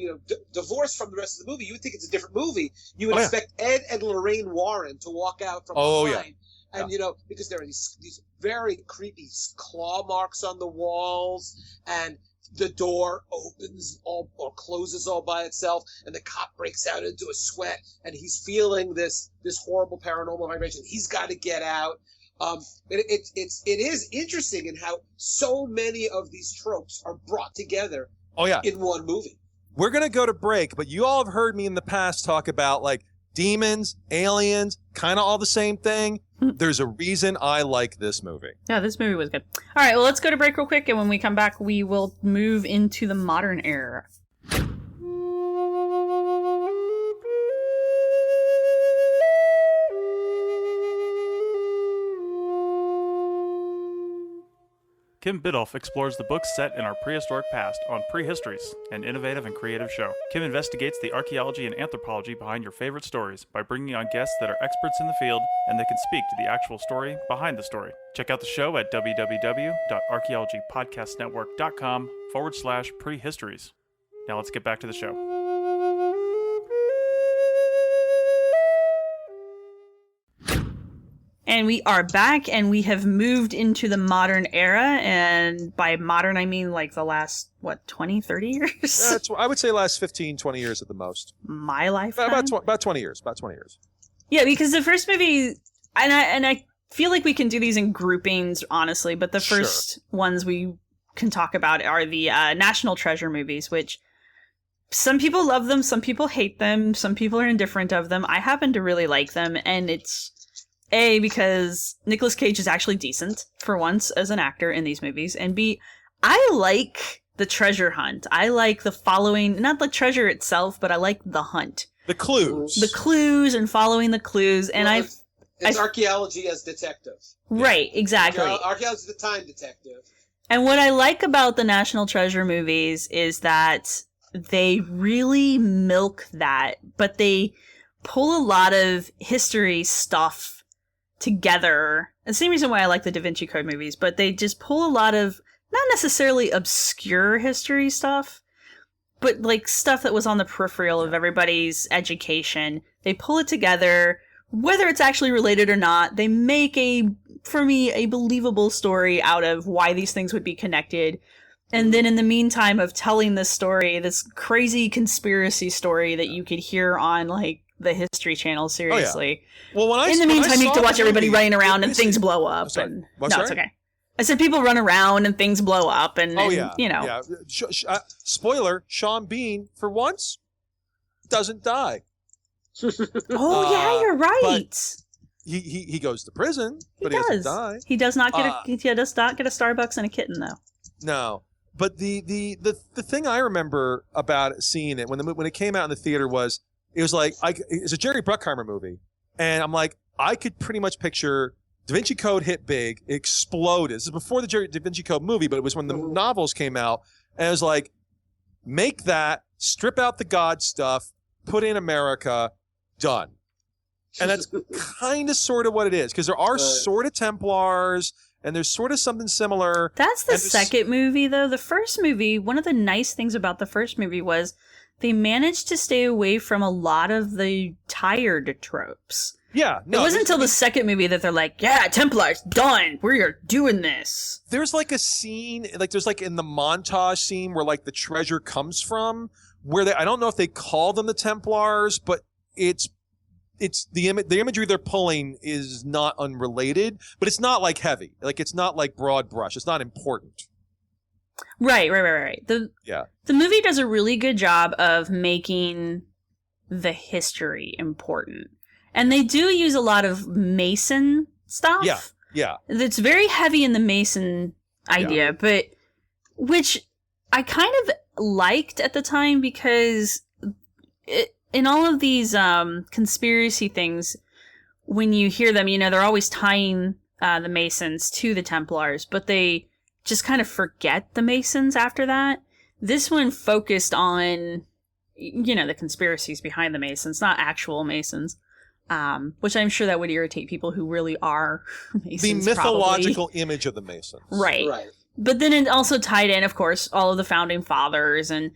divorced from the rest of the movie, you would think it's a different movie. You would expect Ed and Lorraine Warren to walk out from behind. And, because there are these very creepy claw marks on the walls, and the door opens or closes all by itself, and the cop breaks out into a sweat, and he's feeling this horrible paranormal vibration. He's got to get out. It is interesting in how so many of these tropes are brought together in one movie. We're going to go to break, but you all have heard me in the past talk about, like, demons, aliens, kind of all the same thing. There's a reason I like this movie. Yeah, this movie was good. All right, well, let's go to break real quick, and when we come back, we will move into the modern era. Kim Biddulph explores the books set in our prehistoric past on Prehistories, an innovative and creative show. Kim investigates the archaeology and anthropology behind your favorite stories by bringing on guests that are experts in the field and that can speak to the actual story behind the story. Check out the show at www.archaeologypodcastnetwork.com/prehistories. Now let's get back to the show. And we are back, and we have moved into the modern era, and by modern I mean like the last, 20, 30 years? I would say last 15, 20 years at the most. My lifetime? About 20 years. Yeah, because the first movie, and I feel like we can do these in groupings, honestly, but the first ones we can talk about are the National Treasure movies, which some people love them, some people hate them, some people are indifferent of them. I happen to really like them, and it's A, because Nicolas Cage is actually decent, for once, as an actor in these movies, and B, I like the treasure hunt. I like the following, not the treasure itself, but I like the hunt. The clues. The clues and following the clues, and It's archaeology as detective. Right, exactly. Archaeology is the time detective. And what I like about the National Treasure movies is that they really milk that, but they pull a lot of history stuff together. And the same reason why I like the Da Vinci Code movies, but they just pull a lot of not necessarily obscure history stuff, but like stuff that was on the peripheral of everybody's education. They pull it together, whether it's actually related or not. They make for me, a believable story out of why these things would be connected. And then in the meantime of telling this story, this crazy conspiracy story that you could hear on like the History Channel, seriously. Well, in the meantime, you have to watch everybody running around and things blow up. No, it's okay. I said people run around and things blow up, and you know. Yeah. Spoiler: Sean Bean, for once, doesn't die. Yeah, you're right. He goes to prison, but he doesn't die. He does not get he does not get a Starbucks and a kitten, though. No, but the thing I remember about seeing it when it came out in the theater was. It was like, it's a Jerry Bruckheimer movie. And I'm like, I could pretty much picture Da Vinci Code hit big, exploded. This is before the Da Vinci Code movie, but it was when the novels came out. And it was like, make that, strip out the God stuff, put in America, done. And that's kind of sort of what it is. Because there are sort of Templars, and there's sort of something similar. That's the second movie, though. The first movie, one of the nice things about the first movie was they managed to stay away from a lot of the tired tropes. Yeah. No, it wasn't until the second movie that they're like, yeah, Templars, done. We're doing this. There's like a scene, like there's like in the montage scene where like the treasure comes from, where I don't know if they call them the Templars, but it's the imagery they're pulling is not unrelated, but it's not like heavy. Like it's not like broad brush. It's not important. Right. The movie does a really good job of making the history important. And they do use a lot of Mason stuff. Yeah. It's very heavy in the Mason idea, but which I kind of liked at the time because in all of these conspiracy things, when you hear them, they're always tying the Masons to the Templars, but they just kind of forget the Masons after that. This one focused on, the conspiracies behind the Masons, not actual Masons, which I'm sure that would irritate people who really are Masons. The mythological image of the Masons. Right. But then it also tied in, of course, all of the founding fathers, and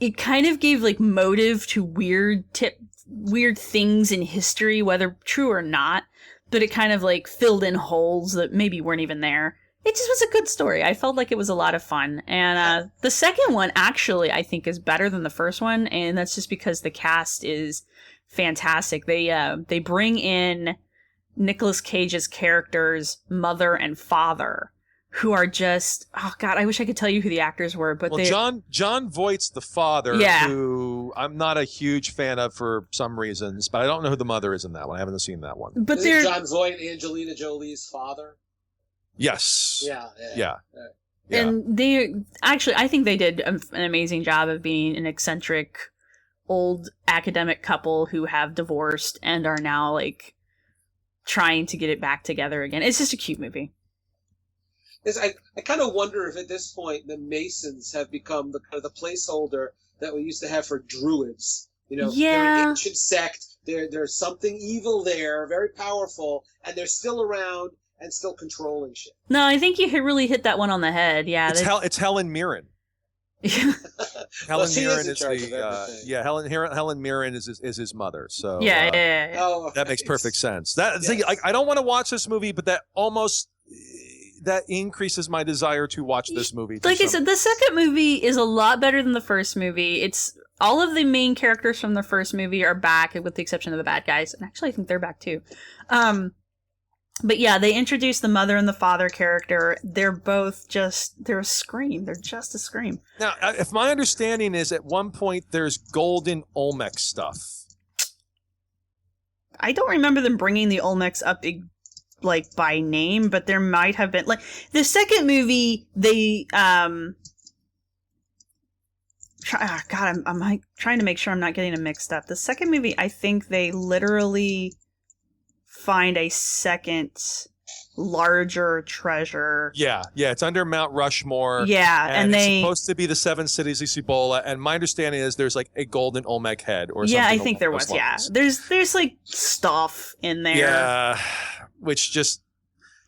it kind of gave like motive to weird things in history, whether true or not, but it kind of like filled in holes that maybe weren't even there. It just was a good story. I felt like it was a lot of fun. And the second one actually I think is better than the first one, and that's just because the cast is fantastic. They bring in Nicolas Cage's characters, mother and father, who are just, oh God, I wish I could tell you who the actors were, but John Voight's the father, who I'm not a huge fan of for some reasons, but I don't know who the mother is in that one. I haven't seen that one. But is John Voight Angelina Jolie's father? Yes. Yeah. And they actually, I think they did an amazing job of being an eccentric old academic couple who have divorced and are now like trying to get it back together again. It's just a cute movie. I kind of wonder if at this point the Masons have become the kind of the placeholder that we used to have for Druids. They're an ancient sect. There's something evil there, very powerful, and they're still around and still controlling shit. No, I think you really hit that one on the head. Yeah, it's Helen Mirren. Helen Mirren is Helen Mirren is his mother. So that makes perfect sense. I don't want to watch this movie, but that increases my desire to watch this movie. Like I said, the second movie is a lot better than the first movie. It's all of the main characters from the first movie are back, with the exception of the bad guys. And actually, I think they're back too. But yeah, they introduced the mother and the father character. They're a scream. They're just a scream. Now, if my understanding is at one point there's golden Olmec stuff. I don't remember them bringing the Olmecs up like by name, but there might have been, like, the second movie they I'm like trying to make sure I'm not getting them mixed up. The second movie, I think they literally find a second larger treasure. Yeah, it's under Mount Rushmore. Yeah, and it's supposed to be the 7 cities of Cibola, and my understanding is there's like a golden Olmec head or something. Yeah, I think there was. Yeah, there's like stuff in there. Yeah, which just.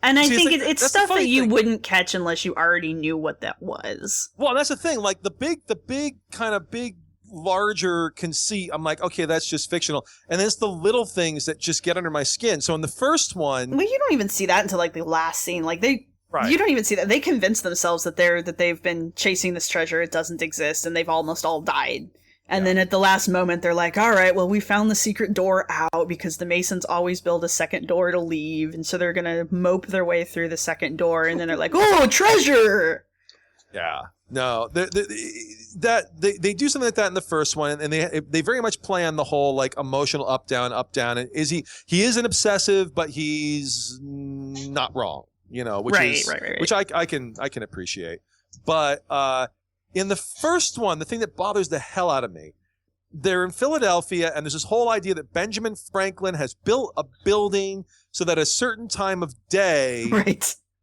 And I think it's stuff that you wouldn't catch unless you already knew what that was. Well, that's the thing. Like the big larger conceit, I'm like, okay, that's just fictional. And then it's the little things that just get under my skin. So in the first one, well, you don't even see that until like the last scene. Like you don't even see that. They convince themselves that they've been chasing this treasure. It doesn't exist, and they've almost all died. And then at the last moment, they're like, all right, well, we found the secret door out because the Masons always build a second door to leave. And so they're going to mope their way through the second door. And then they're like, oh, treasure. Yeah. No, they do something like that in the first one. And they very much play on the whole like emotional up, down. And he is an obsessive, but he's not wrong, which I can appreciate. But, in the first one, the thing that bothers the hell out of me, they're in Philadelphia, and there's this whole idea that Benjamin Franklin has built a building so that at a certain time of day,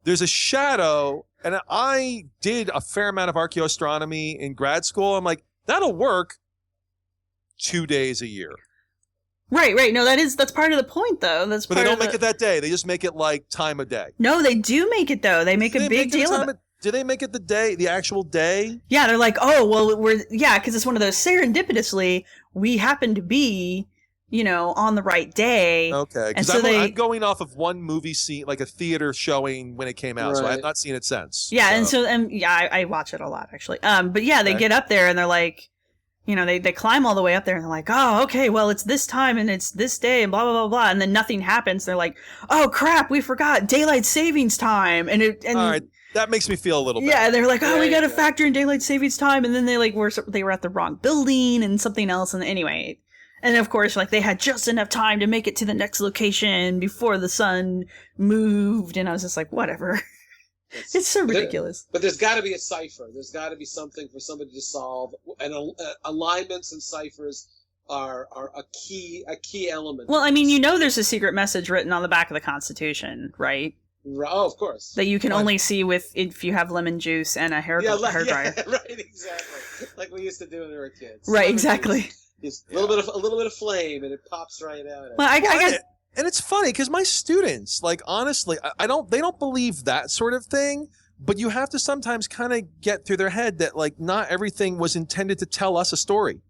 there's a shadow. And I did a fair amount of archaeoastronomy in grad school. I'm like, that'll work 2 days a year. Right. No, that's part of the point, though. But they don't make it that day. They just make it like time of day. No, they do make it, though. They make a big deal of it. Do they make it the actual day? Yeah, they're like, oh, well, because it's one of those serendipitously, we happen to be, on the right day. Okay, because I'm going off of one movie scene, like a theater showing when it came out, so I have not seen it since. Yeah, so. I watch it a lot, actually. But yeah, they get up there and they're like, they climb all the way up there and they're like, oh, okay, well, it's this time and it's this day and blah, blah, blah, blah. And then nothing happens. They're like, oh, crap, we forgot daylight savings time. And all right. That makes me feel a little bad. Yeah, they're like, oh, we got to factor in daylight savings time, and then they were at the wrong building and something else, and anyway, and of course, like they had just enough time to make it to the next location before the sun moved, and I was just like, whatever. It's so ridiculous. But there's got to be a cipher. There's got to be something for somebody to solve, and alignments and ciphers are a key element. Well, I mean, there's a secret message written on the back of the Constitution, right? Oh, of course. That you can only see if you have lemon juice and a hair dryer. Yeah, right, exactly. Like we used to do when we were kids. Right, exactly. Just a little bit of flame, and it pops right out. Well, and it's funny because my students, like, honestly, they don't believe that sort of thing. But you have to sometimes kind of get through their head that, like, not everything was intended to tell us a story.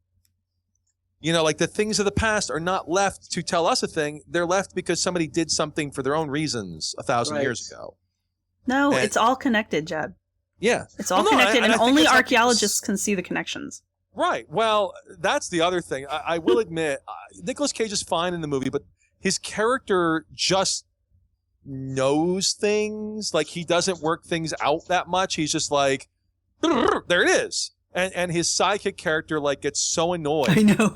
Like, the things of the past are not left to tell us a thing. They're left because somebody did something for their own reasons 1,000 years ago. No, it's all connected, Jeb. Yeah. It's all connected, and only archaeologists can see the connections. Right. Well, that's the other thing. I will admit, Nicolas Cage is fine in the movie, but his character just knows things. Like, he doesn't work things out that much. He's just like, there it is. And his sidekick character, like, gets so annoyed. I know.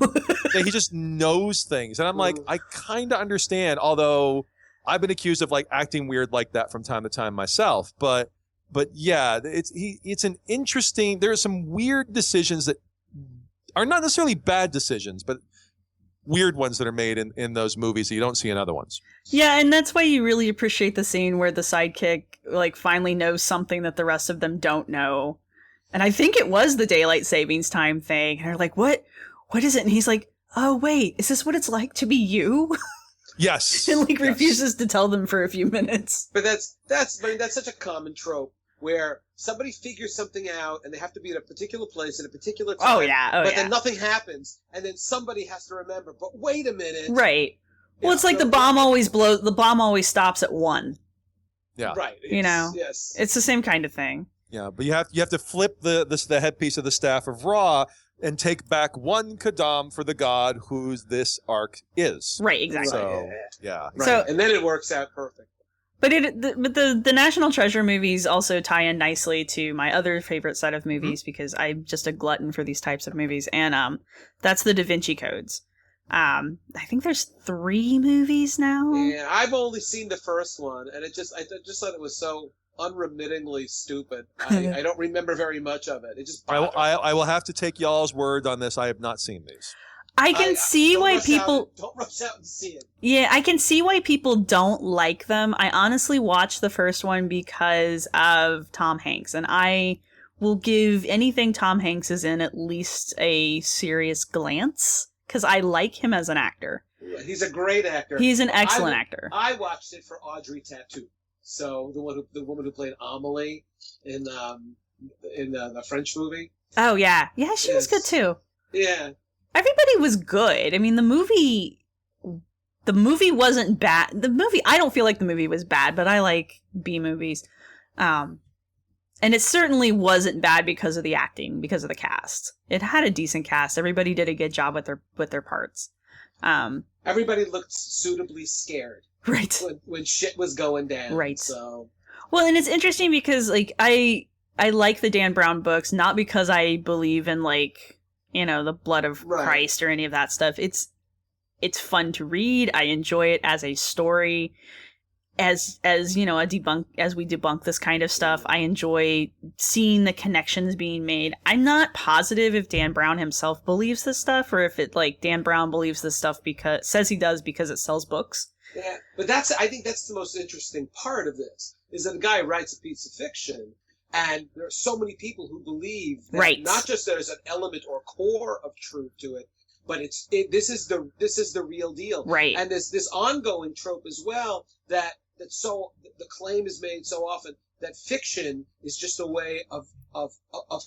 that he just knows things. And I'm like, I kind of understand, although I've been accused of, like, acting weird like that from time to time myself. But yeah, it's an interesting, there are some weird decisions that are not necessarily bad decisions, but weird ones that are made in those movies that you don't see in other ones. Yeah, and that's why you really appreciate the scene where the sidekick, like, finally knows something that the rest of them don't know. And I think it was the daylight savings time thing. And they're like, what is it? And he's like, oh, wait, is this what it's like to be you? Yes. And, like, refuses to tell them for a few minutes. But that's such a common trope where somebody figures something out and they have to be at a particular place at a particular time. Oh, yeah. But then nothing happens, and then somebody has to remember. But wait a minute. Right. Well, it's like the bomb always stops at 1. Yeah. Right. Yes. It's the same kind of thing. Yeah, but you have to flip the headpiece of the staff of Ra and take back 1 Kadam for the god whose this ark is. Right, exactly. So, yeah. Right. So, and then it works out perfect. But the National Treasure movies also tie in nicely to my other favorite set of movies because I'm just a glutton for these types of movies, and that's the Da Vinci Codes. I think there's 3 movies now. Yeah, I've only seen the first one, and I just thought it was so unremittingly stupid. I don't remember very much of it. It just I will have to take y'all's word on this. I have not seen these. I can see why people don't rush out and see it. Yeah, I can see why people don't like them. I honestly watched the first one because of Tom Hanks, and I will give anything Tom Hanks is in at least a serious glance because I like him as an actor. Yeah, he's a great actor. He's an excellent actor. I watched it for Audrey Tautou. So the woman who played Amelie in the French movie. Oh yeah, she was good too. Yeah, everybody was good. I mean, the movie wasn't bad. I don't feel like the movie was bad, but I like B movies, and it certainly wasn't bad because of the acting, because of the cast. It had a decent cast. Everybody did a good job with their parts. Everybody looked suitably scared. Right. When shit was going down. Right. So. Well, and it's interesting because, like, I like the Dan Brown books, not because I believe in, like, the blood of Christ or any of that stuff. It's fun to read. I enjoy it as a story. As we debunk this kind of stuff, I enjoy seeing the connections being made. I'm not positive if Dan Brown himself believes this stuff or if Dan Brown believes this stuff says he does because it sells books. Yeah, but I think that's the most interesting part of this, is that a guy writes a piece of fiction, and there are so many people who believe that not just there's an element or core of truth to it, but this is the real deal. Right. And there's this ongoing trope as well that the claim is made so often that fiction is just a way of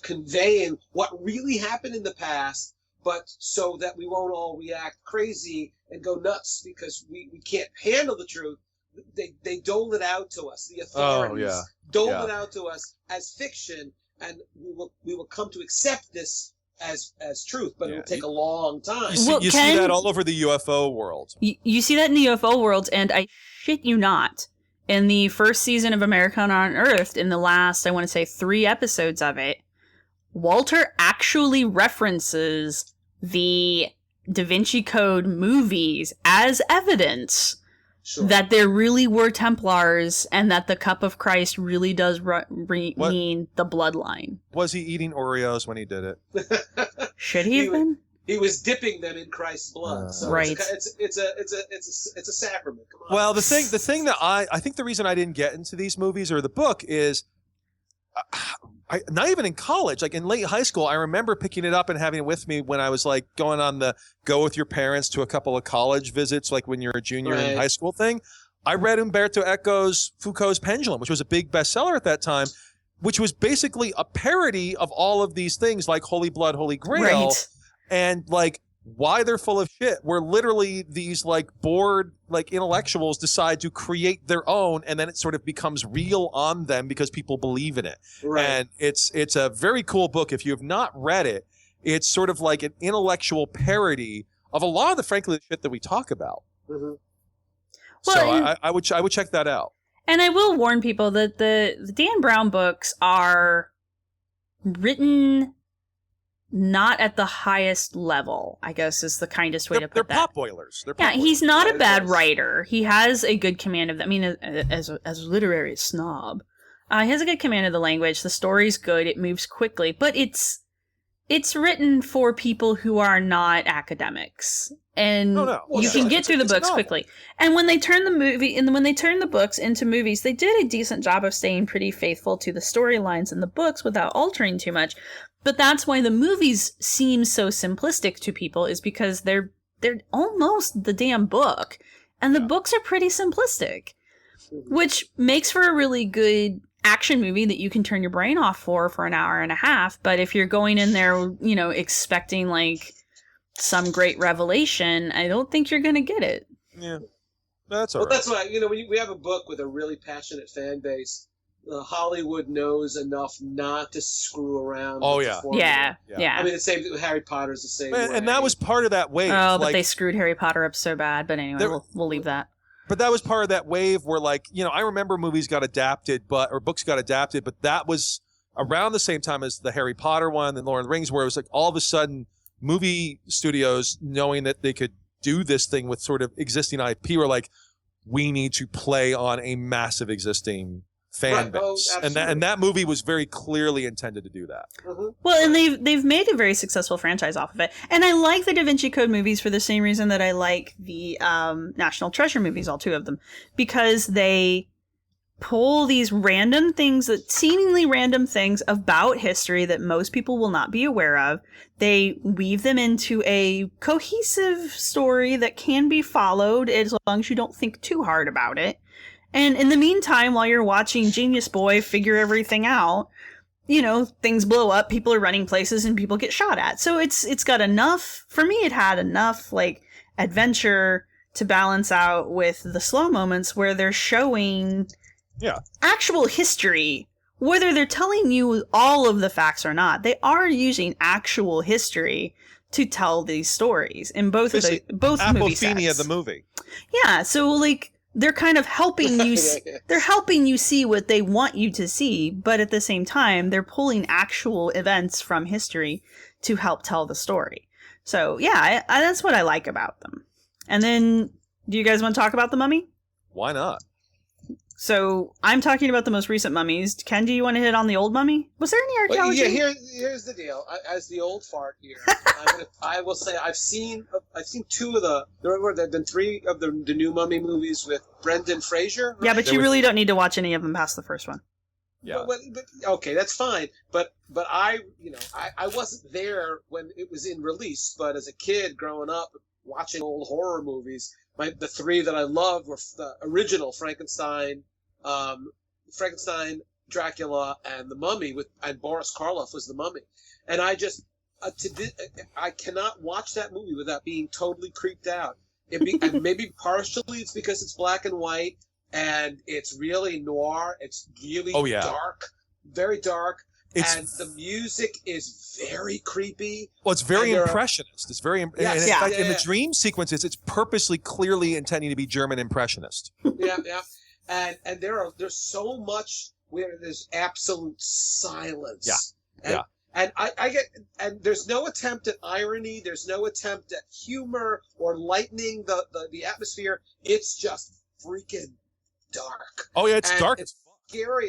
conveying what really happened in the past, but so that we won't all react crazy and go nuts because we can't handle the truth. They dole it out to us. The authorities dole it out to us as fiction, and we will come to accept this as truth, but it will take a long time. You see that all over the UFO world. You see that in the UFO world, and I shit you not. In the first season of America Unearthed, in the last, I want to say 3 episodes of it, Walter actually references the Da Vinci Code movies as evidence that there really were Templars and that the Cup of Christ really does mean the bloodline. Was he eating Oreos when he did it? Should he have been? He was dipping them in Christ's blood. So right. It's a sacrament. Come on. Well, the thing that I think the reason I didn't get into these movies or the book is, not even in college, like in late high school, I remember picking it up and having it with me when I was like going on the go with your parents to a couple of college visits, like when you're a junior in high school thing. I read Umberto Eco's Foucault's Pendulum, which was a big bestseller at that time, which was basically a parody of all of these things like Holy Blood, Holy Grail. Right. And like why they're full of shit, where literally these like bored like intellectuals decide to create their own, and then it sort of becomes real on them because people believe in it. Right. And it's a very cool book. If you have not read it, it's sort of like an intellectual parody of a lot of the frankly the shit that we talk about. Mm-hmm. Well, so I would check that out. And I will warn people that the Dan Brown books are written not at the highest level, I guess is the kindest way to put that. They're pot boilers. He's not a bad writer. He has a good command of that. I mean, as a literary snob, he has a good command of the language. The story's good. It moves quickly, but it's written for people who are not academics, and you can get through the books quickly. And when they turn the books into movies, they did a decent job of staying pretty faithful to the storylines in the books without altering too much. But that's why the movies seem so simplistic to people, is because they're almost the damn book, and the books are pretty simplistic, which makes for a really good action movie that you can turn your brain off for an hour and a half. But if you're going in there, expecting like some great revelation, I don't think you're going to get it. Yeah, that's all right. Well, that's why, when we have a book with a really passionate fan base, Hollywood knows enough not to screw around. Oh, yeah. Yeah. I mean, the same with Harry Potter's the same way. And that was part of that wave. Oh, but they screwed Harry Potter up so bad. But anyway, we'll leave that. But that was part of that wave where, like, I remember movies got adapted, or books got adapted, but that was around the same time as the Harry Potter one and Lord of the Rings, where it was like all of a sudden movie studios, knowing that they could do this thing with sort of existing IP, were like, we need to play on a massive existing fan base. And that movie was very clearly intended to do that. Mm-hmm. Well, and they've made a very successful franchise off of it. And I like the Da Vinci Code movies for the same reason that I like the National Treasure movies, all two of them, because they pull these seemingly random things about history that most people will not be aware of. They weave them into a cohesive story that can be followed as long as you don't think too hard about it. And in the meantime, while you're watching Genius Boy figure everything out, things blow up, people are running places, and people get shot at. So it's got enough, for me, it had enough, like, adventure to balance out with the slow moments where they're showing actual history. Whether they're telling you all of the facts or not, they are using actual history to tell these stories in both movie sets. Apophenia, the movie. Yeah, so, like, they're kind of helping you. They're helping you see what they want you to see, but at the same time, they're pulling actual events from history to help tell the story. So yeah, that's what I like about them. And then, do you guys want to talk about The Mummy? Why not? So I'm talking about the most recent mummies. Ken, do you want to hit on the old mummy? Was there any archaeology? Well, yeah, here's the deal. As the old fart here, I will say I've seen two of there have been three of the new Mummy movies with Brendan Fraser. Right? Yeah, but you really don't need to watch any of them past the first one. Yeah. But, okay, that's fine. But I wasn't there when it was in release. But as a kid growing up watching old horror movies, the three that I loved were the original Frankenstein, Dracula, and The Mummy, and Boris Karloff was the Mummy. And I just I cannot watch that movie without being totally creeped out. And maybe partially it's because it's black and white and it's really noir. It's really dark, very dark. And the music is very creepy. Well, it's very impressionist. It's very in the dream sequences, it's purposely, clearly intending to be German impressionist. Yeah. And there's so much where there's absolute silence. Yeah. And and there's no attempt at irony. There's no attempt at humor or lightening the atmosphere. It's just freaking dark. Oh yeah, it's dark. It's scary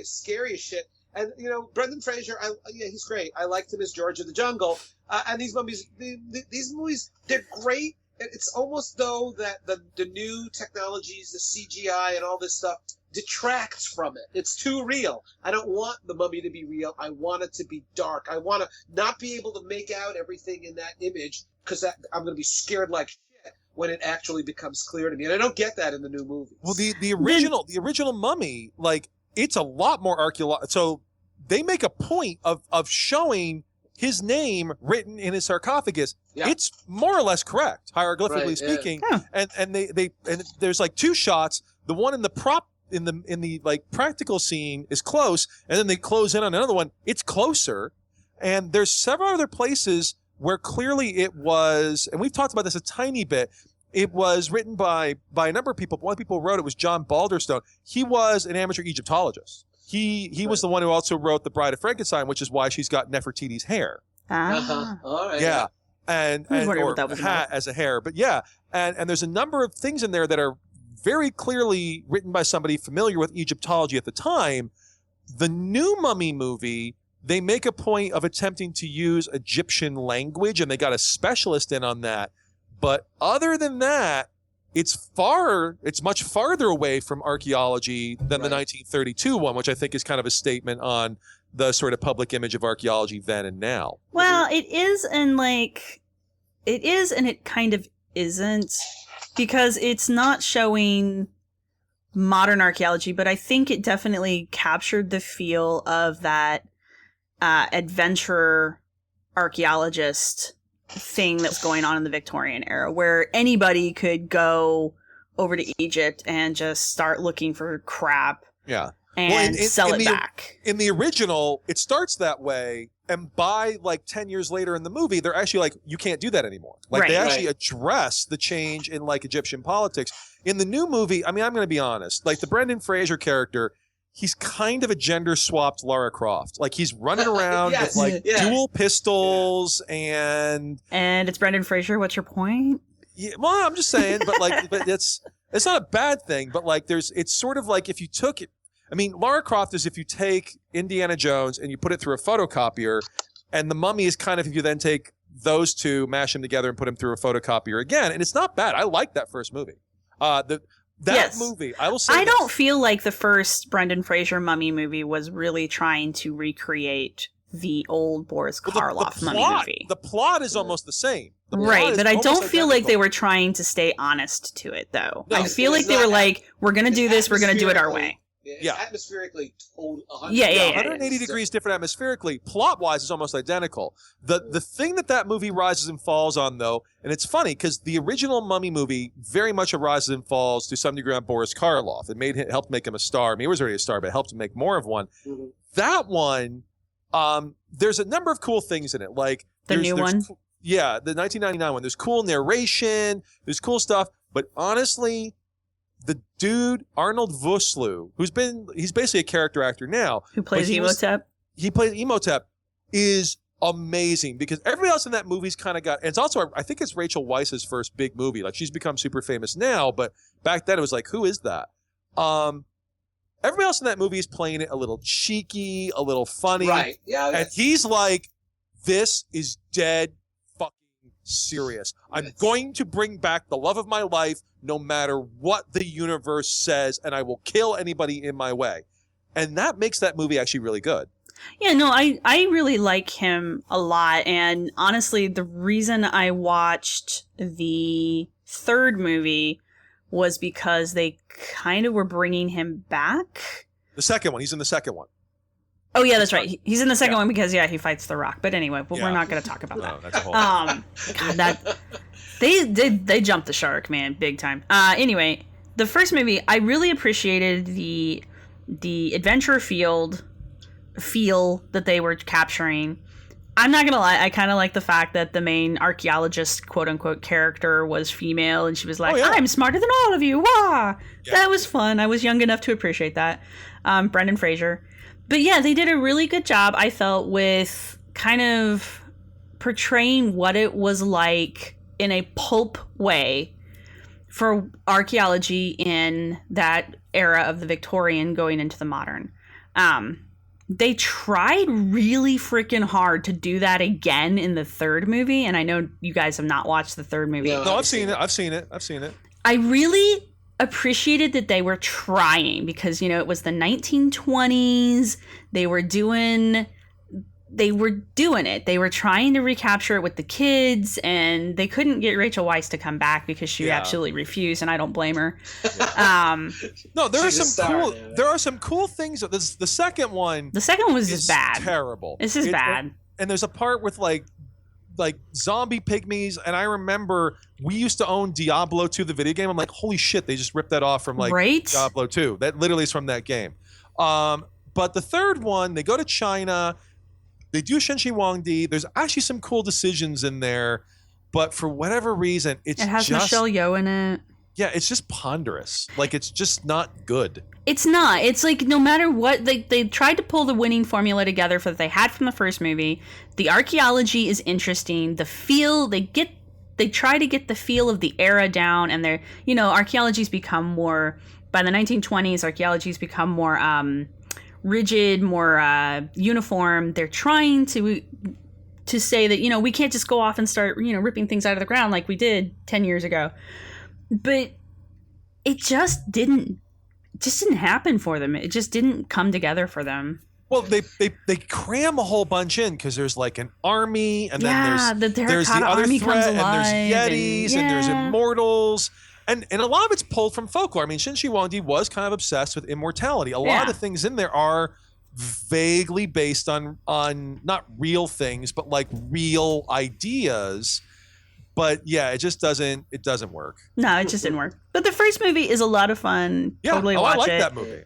as shit. And Brendan Fraser, he's great. I liked him as George of the Jungle. And these movies, these movies, they're great. It's almost though that the new technologies, the CGI, and all this stuff detracts from it. It's too real. I don't want the mummy to be real. I want it to be dark. I want to not be able to make out everything in that image because I'm going to be scared like shit when it actually becomes clear to me. And I don't get that in the new movies. Well, the original mummy, like, it's a lot more archaeological. So they make a point of showing his name written in his sarcophagus. Yeah. It's more or less correct, hieroglyphically speaking. Yeah. And they there's like two shots. The one in the prop in the like practical scene is close, and then they close in on another one. It's closer, and there's several other places where clearly it was, and we've talked about this a tiny bit. It was written by a number of people. One of the people who wrote it was John Balderstone. He was an amateur Egyptologist. He was the one who also wrote The Bride of Frankenstein, which is why she's got Nefertiti's hair. All right. Yeah. And or that was hat as a hair. But yeah, and there's a number of things in there that are very clearly written by somebody familiar with Egyptology at the time. The new Mummy movie, they make a point of attempting to use Egyptian language, and they got a specialist in on that. But other than that, it's much farther away from archaeology than the 1932 one, which I think is kind of a statement on the sort of public image of archaeology then and now. Well, it is and it kind of isn't, because it's not showing modern archaeology, but I think it definitely captured the feel of that adventurer archaeologist thing that was going on in the Victorian era, where anybody could go over to Egypt and just start looking for crap. Yeah. And sell it back. In the original, it starts that way, and by like 10 years later in the movie, they're actually like, you can't do that anymore. Like they actually address the change in like Egyptian politics. In the new movie, I mean, I'm going to be honest, like the Brendan Fraser character, he's kind of a gender swapped Lara Croft. Like he's running around with like dual pistols and it's Brendan Fraser. What's your point? Yeah, well, I'm just saying, but it's not a bad thing. But like, it's sort of like if you took it. I mean, Lara Croft is if you take Indiana Jones and you put it through a photocopier, and the Mummy is kind of if you then take those two, mash them together, and put them through a photocopier again. And it's not bad. I like that first movie. Movie, I will say. I don't feel like the first Brendan Fraser Mummy movie was really trying to recreate the old Boris Karloff Mummy movie. The plot is almost the same. Right, but I don't feel like they were trying to stay honest to it, though. No, I feel like they were like, we're going to do this, we're going to do it our way. Yeah. Atmospherically, 180 degrees different atmospherically. Plot-wise, it's almost identical. The thing that movie rises and falls on, though, and it's funny because the original Mummy movie very much rises and falls to some degree on Boris Karloff. It helped make him a star. I mean, he was already a star, but it helped him make more of one. Mm-hmm. That one, there's a number of cool things in it, like the new one. The 1999 one. There's cool narration. There's cool stuff, but honestly, the dude, Arnold Vosloo, he's basically a character actor now. Who plays Imhotep? He plays Imhotep, is amazing because everybody else in that movie's kind of got, and it's also, I think it's Rachel Weisz's first big movie. Like she's become super famous now, but back then it was like, who is that? Everybody else in that movie is playing it a little cheeky, a little funny. Right. Yeah. And he's like, this is dead fucking serious. I'm going to bring back the love of my life no matter what the universe says, and I will kill anybody in my way. And that makes that movie actually really good. Yeah, no, I really like him a lot. And honestly, the reason I watched the third movie was because they kind of were bringing him back. The second one. He's in the second one. Oh, yeah, that's right. He's in the second one because, he fights The Rock. But anyway, we're not going to talk about that. That's a whole God, they jumped the shark, man, big time. Anyway, the first movie, I really appreciated the adventure feel that they were capturing. I'm not going to lie, I kind of like the fact that the main archaeologist, quote-unquote, character was female, and she was like, I'm smarter than all of you, wah! Yeah. That was fun. I was young enough to appreciate that. Brendan Fraser. But yeah, they did a really good job, I felt, with kind of portraying what it was like in a pulp way for archaeology in that era of the Victorian going into the modern. they tried really freaking hard to do that again in the third movie, and I know you guys have not watched the third movie. No, I've seen it. I really appreciated that they were trying because, it was the 1920s. They were doing it. They were trying to recapture it with the kids, and they couldn't get Rachel Weisz to come back because she absolutely refused, and I don't blame her. No, there are some cool things. The second one was just bad. Terrible. This is bad. And there's a part with like zombie pygmies, and I remember we used to own Diablo 2, the video game. I'm like, holy shit, they just ripped that off from Diablo 2. That literally is from that game. But the third one, they go to China, they do Shenxi Huangdi. There's actually some cool decisions in there, but for whatever reason, it has Michelle Yeoh in it. Yeah, it's just ponderous. Like, it's just not good. It's not. It's like no matter what, they tried to pull the winning formula together that they had from the first movie. The archaeology is interesting. The feel, they try to get the feel of the era down, and they're, archaeology's become more, by the 1920s, archaeology's become more rigid, more uniform. They're trying to say that, we can't just go off and start, ripping things out of the ground like we did 10 years ago. But it just didn't happen for them. It just didn't come together for them. Well, they cram a whole bunch in because there's like an army, and then there's the other threat, and there's Yetis, and there's immortals, and a lot of it's pulled from folklore. I mean, Shenxi Huangdi was kind of obsessed with immortality. A lot of the things in there are vaguely based on not real things, but like real ideas. But yeah, it doesn't work. No, it just didn't work. But the first movie is a lot of fun. Yeah, totally watch I like it. that movie.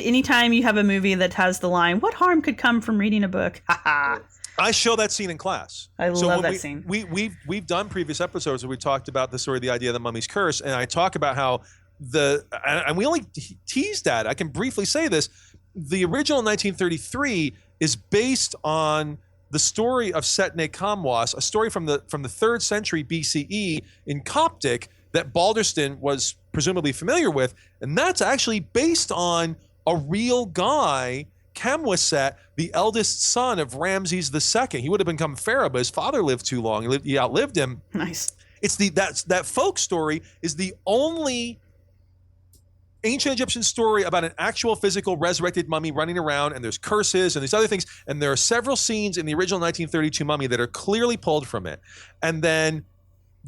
Anytime you have a movie that has the line, "What harm could come from reading a book?" I show that scene in class. I love that scene. We've done previous episodes where we talked about the idea of the mummy's curse, and I talk about how and we only teased that. I can briefly say this: the original 1933 is based on the story of Setne Kamwas, a story from the 3rd century BCE in Coptic that Balderston was presumably familiar with, and that's actually based on a real guy, Kamwaset, the eldest son of Ramses II. He would have become pharaoh, but his father lived too long. He outlived him. Nice. It's that folk story is the only ancient Egyptian story about an actual physical resurrected mummy running around, and there's curses and these other things, and there are several scenes in the original 1932 mummy that are clearly pulled from it. And then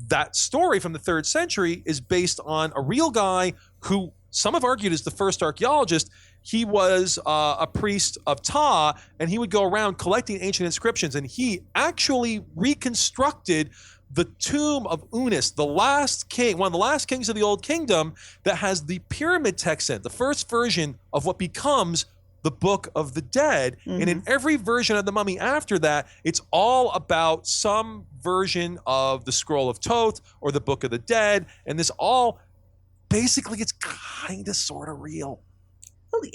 that story from the 3rd century is based on a real guy who some have argued is the first archaeologist. He was a priest of Ptah, and he would go around collecting ancient inscriptions, and he actually reconstructed the tomb of Unis, the last king, one of the last kings of the Old Kingdom, that has the pyramid text in it, the first version of what becomes the Book of the Dead. Mm-hmm. And in every version of the mummy after that, it's all about some version of the Scroll of Thoth or the Book of the Dead. And this all, basically, it's kind of sort of real.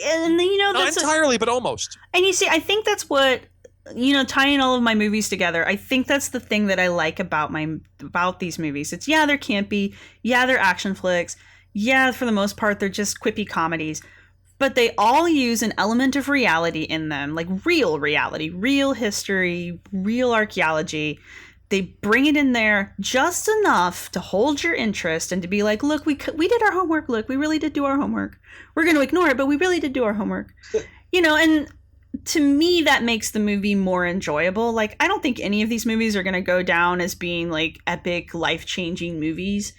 And not entirely, but almost. And you see, I think that's what, tying all of my movies together, I think that's the thing that I like about these movies. It's, they're campy. They're action flicks. For the most part, they're just quippy comedies. But they all use an element of reality in them, like real reality, real history, real archaeology. They bring it in there just enough to hold your interest and to be like, look, we did our homework. Look, we really did do our homework. We're going to ignore it, but we really did do our homework. And to me, that makes the movie more enjoyable. Like, I don't think any of these movies are going to go down as being like epic, life-changing movies,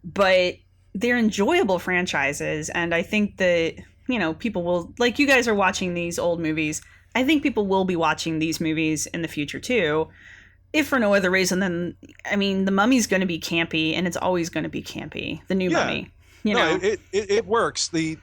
but they're enjoyable franchises. And I think that, people will, like, you guys are watching these old movies. I think people will be watching these movies in the future too, if for no other reason than, The Mummy's going to be campy, and it's always going to be campy. The new Mummy. It works. I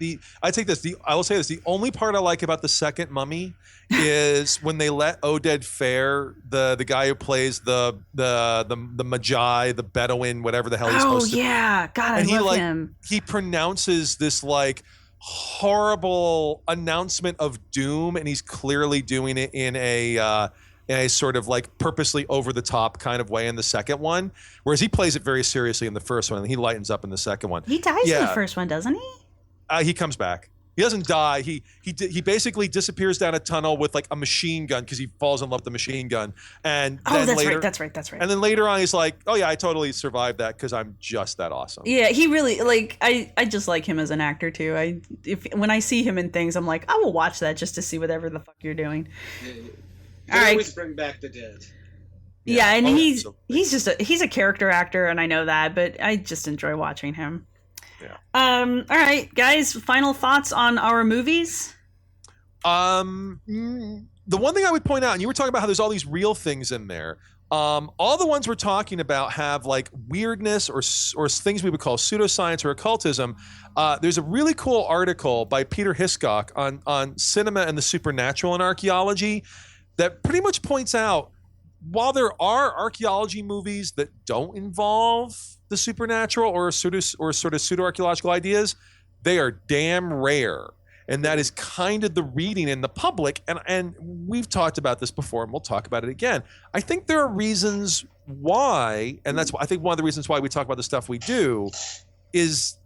will say this: the only part I like about the second Mummy is when they let Oded Fair, the guy who plays the Magi, the Bedouin, whatever the hell he's supposed to be. God, I love him. He pronounces this like horrible announcement of doom, and he's clearly doing it in a sort of like purposely over the top kind of way in the second one, whereas he plays it very seriously in the first one, and he lightens up in the second one. He dies in the first one, doesn't he? He comes back. He doesn't die. He basically disappears down a tunnel with like a machine gun because he falls in love with the machine gun. And then that's right. And then later on, he's like, "Oh yeah, I totally survived that because I'm just that awesome." Yeah, he really like. I just like him as an actor too. When I see him in things, I'm like, I will watch that just to see whatever the fuck you're doing. All right. Always bring back the dead. Yeah, and he's a character actor, and I know that, but I just enjoy watching him. Yeah. All right, guys. Final thoughts on our movies. The one thing I would point out, and you were talking about how there's all these real things in there. All the ones we're talking about have like weirdness or things we would call pseudoscience or occultism. There's a really cool article by Peter Hiscock on cinema and the supernatural in archaeology that pretty much points out, while there are archaeology movies that don't involve the supernatural or sort of pseudo-archaeological ideas, they are damn rare. And that is kind of the reading in the public. And we've talked about this before, and we'll talk about it again. I think there are reasons why, and that's I think one of the reasons why we talk about the stuff we do is,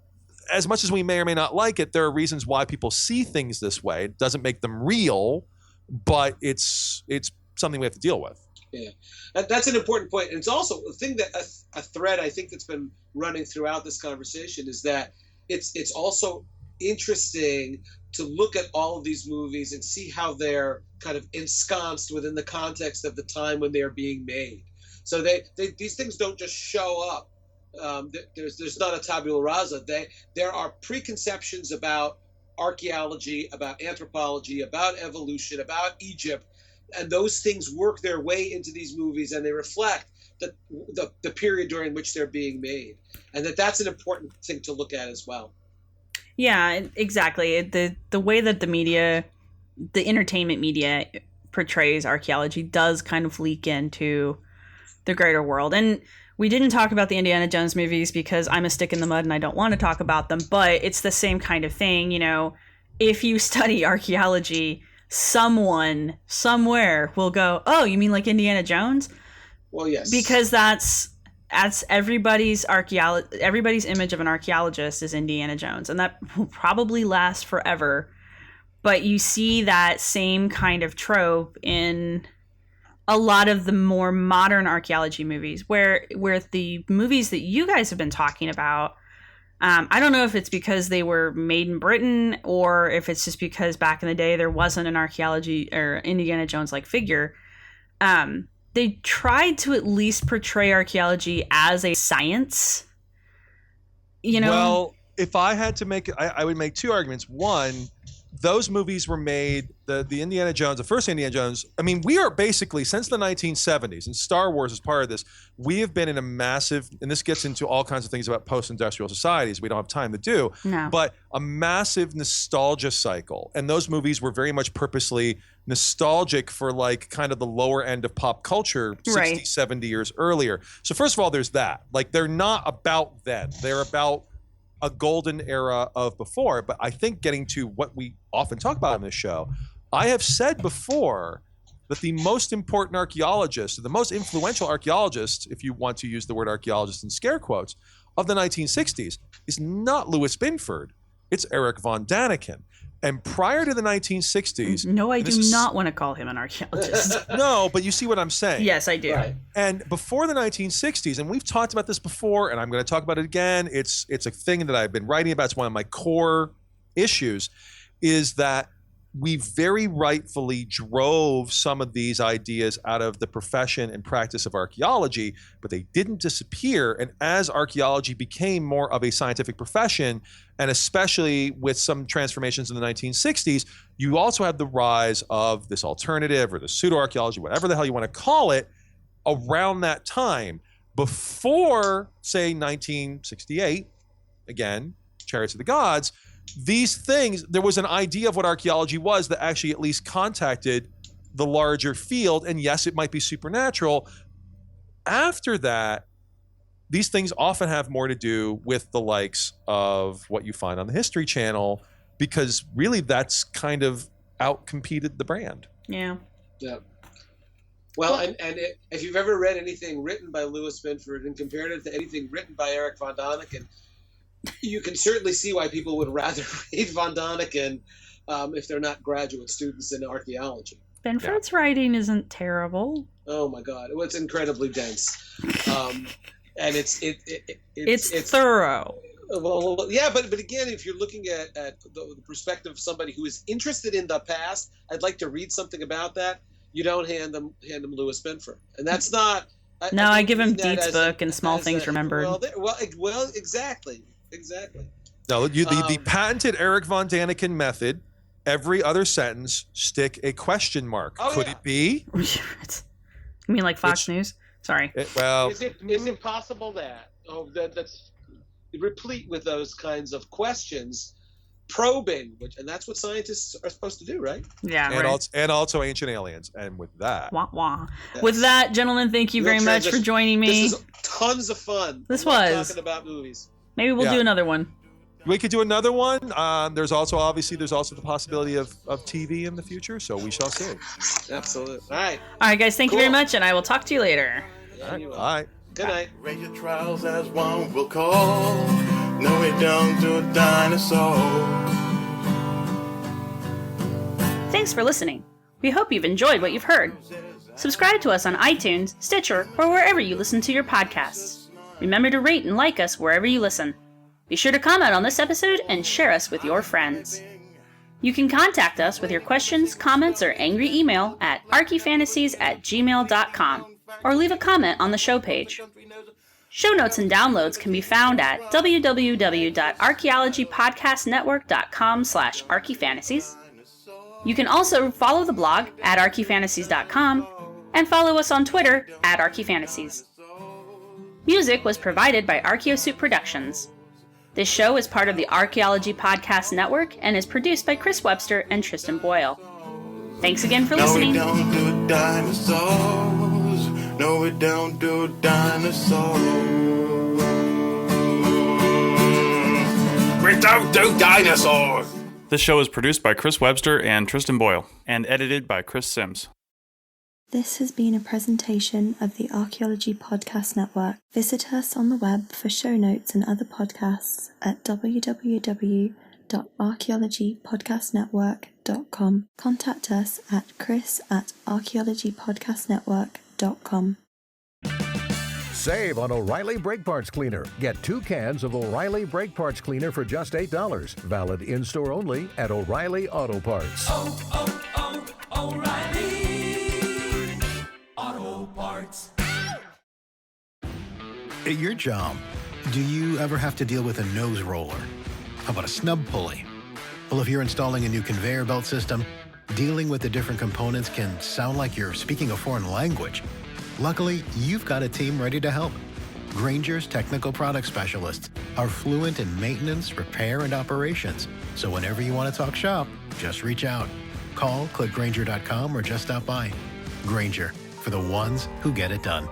as much as we may or may not like it, there are reasons why people see things this way. It doesn't make them real, but it's something we have to deal with. Yeah, that's an important point. And it's also a thing that a thread I think that's been running throughout this conversation is that it's also interesting to look at all of these movies and see how they're kind of ensconced within the context of the time when they are being made. So these things don't just show up. There's not a tabula rasa. There are preconceptions about archaeology, about anthropology, about evolution, about Egypt. And those things work their way into these movies, and they reflect the period during which they're being made, and that's an important thing to look at as well. Yeah, exactly. The way that the media, the entertainment media, portrays archaeology does kind of leak into the greater world. And we didn't talk about the Indiana Jones movies because I'm a stick in the mud and I don't want to talk about them. But it's the same kind of thing, you know. If you study archaeology, someone somewhere will go, "Oh, you mean like Indiana Jones?" Well, yes, because that's everybody's image of an archaeologist is Indiana Jones, and that will probably last forever. But you see that same kind of trope in a lot of the more modern archaeology movies, where the movies that you guys have been talking about. I don't know if it's because they were made in Britain or if it's just because back in the day there wasn't an archaeology or Indiana Jones like figure. They tried to at least portray archaeology as a science. You know. Well, if I had to make, I would make two arguments. One, those movies were made, the Indiana Jones, the first Indiana Jones. I mean, we are basically, since the 1970s, and Star Wars is part of this, we have been in a massive, and this gets into all kinds of things about post-industrial societies we don't have time to do, but a massive nostalgia cycle. And those movies were very much purposely nostalgic for like kind of the lower end of pop culture 60, 70 years earlier. So first of all, there's that. Like, they're not about then. They're about a golden era of before. But I think getting to what we often talk about on this show, I have said before that the most important archaeologist, the most influential archaeologist, if you want to use the word archaeologist in scare quotes, of the 1960s is not Louis Binford. It's Eric von Daniken. And prior to the 1960s... No, I do not want to call him an archaeologist. No, but you see what I'm saying. Yes, I do. Right. And before the 1960s, and we've talked about this before, and I'm going to talk about it again, it's a thing that I've been writing about. It's one of my core issues, is that we very rightfully drove some of these ideas out of the profession and practice of archaeology, but they didn't disappear. And as archaeology became more of a scientific profession, and especially with some transformations in the 1960s, you also had the rise of this alternative or the pseudo-archaeology, whatever the hell you want to call it, around that time. Before, say, 1968, again, Chariots of the Gods, these things, there was an idea of what archaeology was that actually at least contacted the larger field. And yes, it might be supernatural. After that, these things often have more to do with the likes of what you find on the History Channel, because really that's kind of outcompeted the brand. Yeah. Yeah. Well, if you've ever read anything written by Louis Binford and compared it to anything written by Eric von Daniken, you can certainly see why people would rather read von Däniken if they're not graduate students in archaeology. Benford's writing isn't terrible. Oh my God, it's incredibly dense, and it's thorough. Well, yeah, but again, if you're looking at the perspective of somebody who is interested in the past, I'd like to read something about that. You don't hand them Louis Benford, and that's not. I give him Dietz's book and Small Things Remembered. Well, exactly. No, the patented Eric von Däniken method. Every other sentence, stick a question mark. Could it be? You mean like Fox News? Sorry. Is it possible that that's replete with those kinds of questions, probing, and that's what scientists are supposed to do, right? Yeah, and also ancient aliens. And with that, Yes. With that, gentlemen, thank you very much for joining me. This is tons of fun. This was talking about movies. Maybe we'll do another one. We could do another one. There's also the possibility of TV in the future, so we shall see. Absolutely. All right, guys. Thank you very much, and I will talk to you later. All right. Good night. Raise your trials as one will call. No, we don't do dinosaurs. Thanks for listening. We hope you've enjoyed what you've heard. Subscribe to us on iTunes, Stitcher, or wherever you listen to your podcasts. Remember to rate and like us wherever you listen. Be sure to comment on this episode and share us with your friends. You can contact us with your questions, comments, or angry email at archifantasies@gmail.com or leave a comment on the show page. Show notes and downloads can be found at www.archaeologypodcastnetwork.com/archifantasies. You can also follow the blog at archifantasies.com and follow us on Twitter at archifantasies. Music was provided by Archaeosuit Productions. This show is part of the Archaeology Podcast Network and is produced by Chris Webster and Tristan Boyle. Thanks again for listening. No, we don't do dinosaurs. No, we don't do dinosaurs. We don't do dinosaurs. This show is produced by Chris Webster and Tristan Boyle, and edited by Chris Sims. This has been a presentation of the Archaeology Podcast Network. Visit us on the web for show notes and other podcasts at www.archaeologypodcastnetwork.com. Contact us at chris@archaeologypodcastnetwork.com. Save on O'Reilly Brake Parts Cleaner. Get 2 cans of O'Reilly Brake Parts Cleaner for just $8. Valid in-store only at O'Reilly Auto Parts. O'Reilly Auto Parts. At your job, do you ever have to deal with a nose roller? How about a snub pulley? Well, if you're installing a new conveyor belt system, dealing with the different components can sound like you're speaking a foreign language. Luckily, you've got a team ready to help. Grainger's technical product specialists are fluent in maintenance, repair, and operations. So whenever you want to talk shop, just reach out. Call, click Grainger.com, or just stop by. Grainger, for the ones who get it done.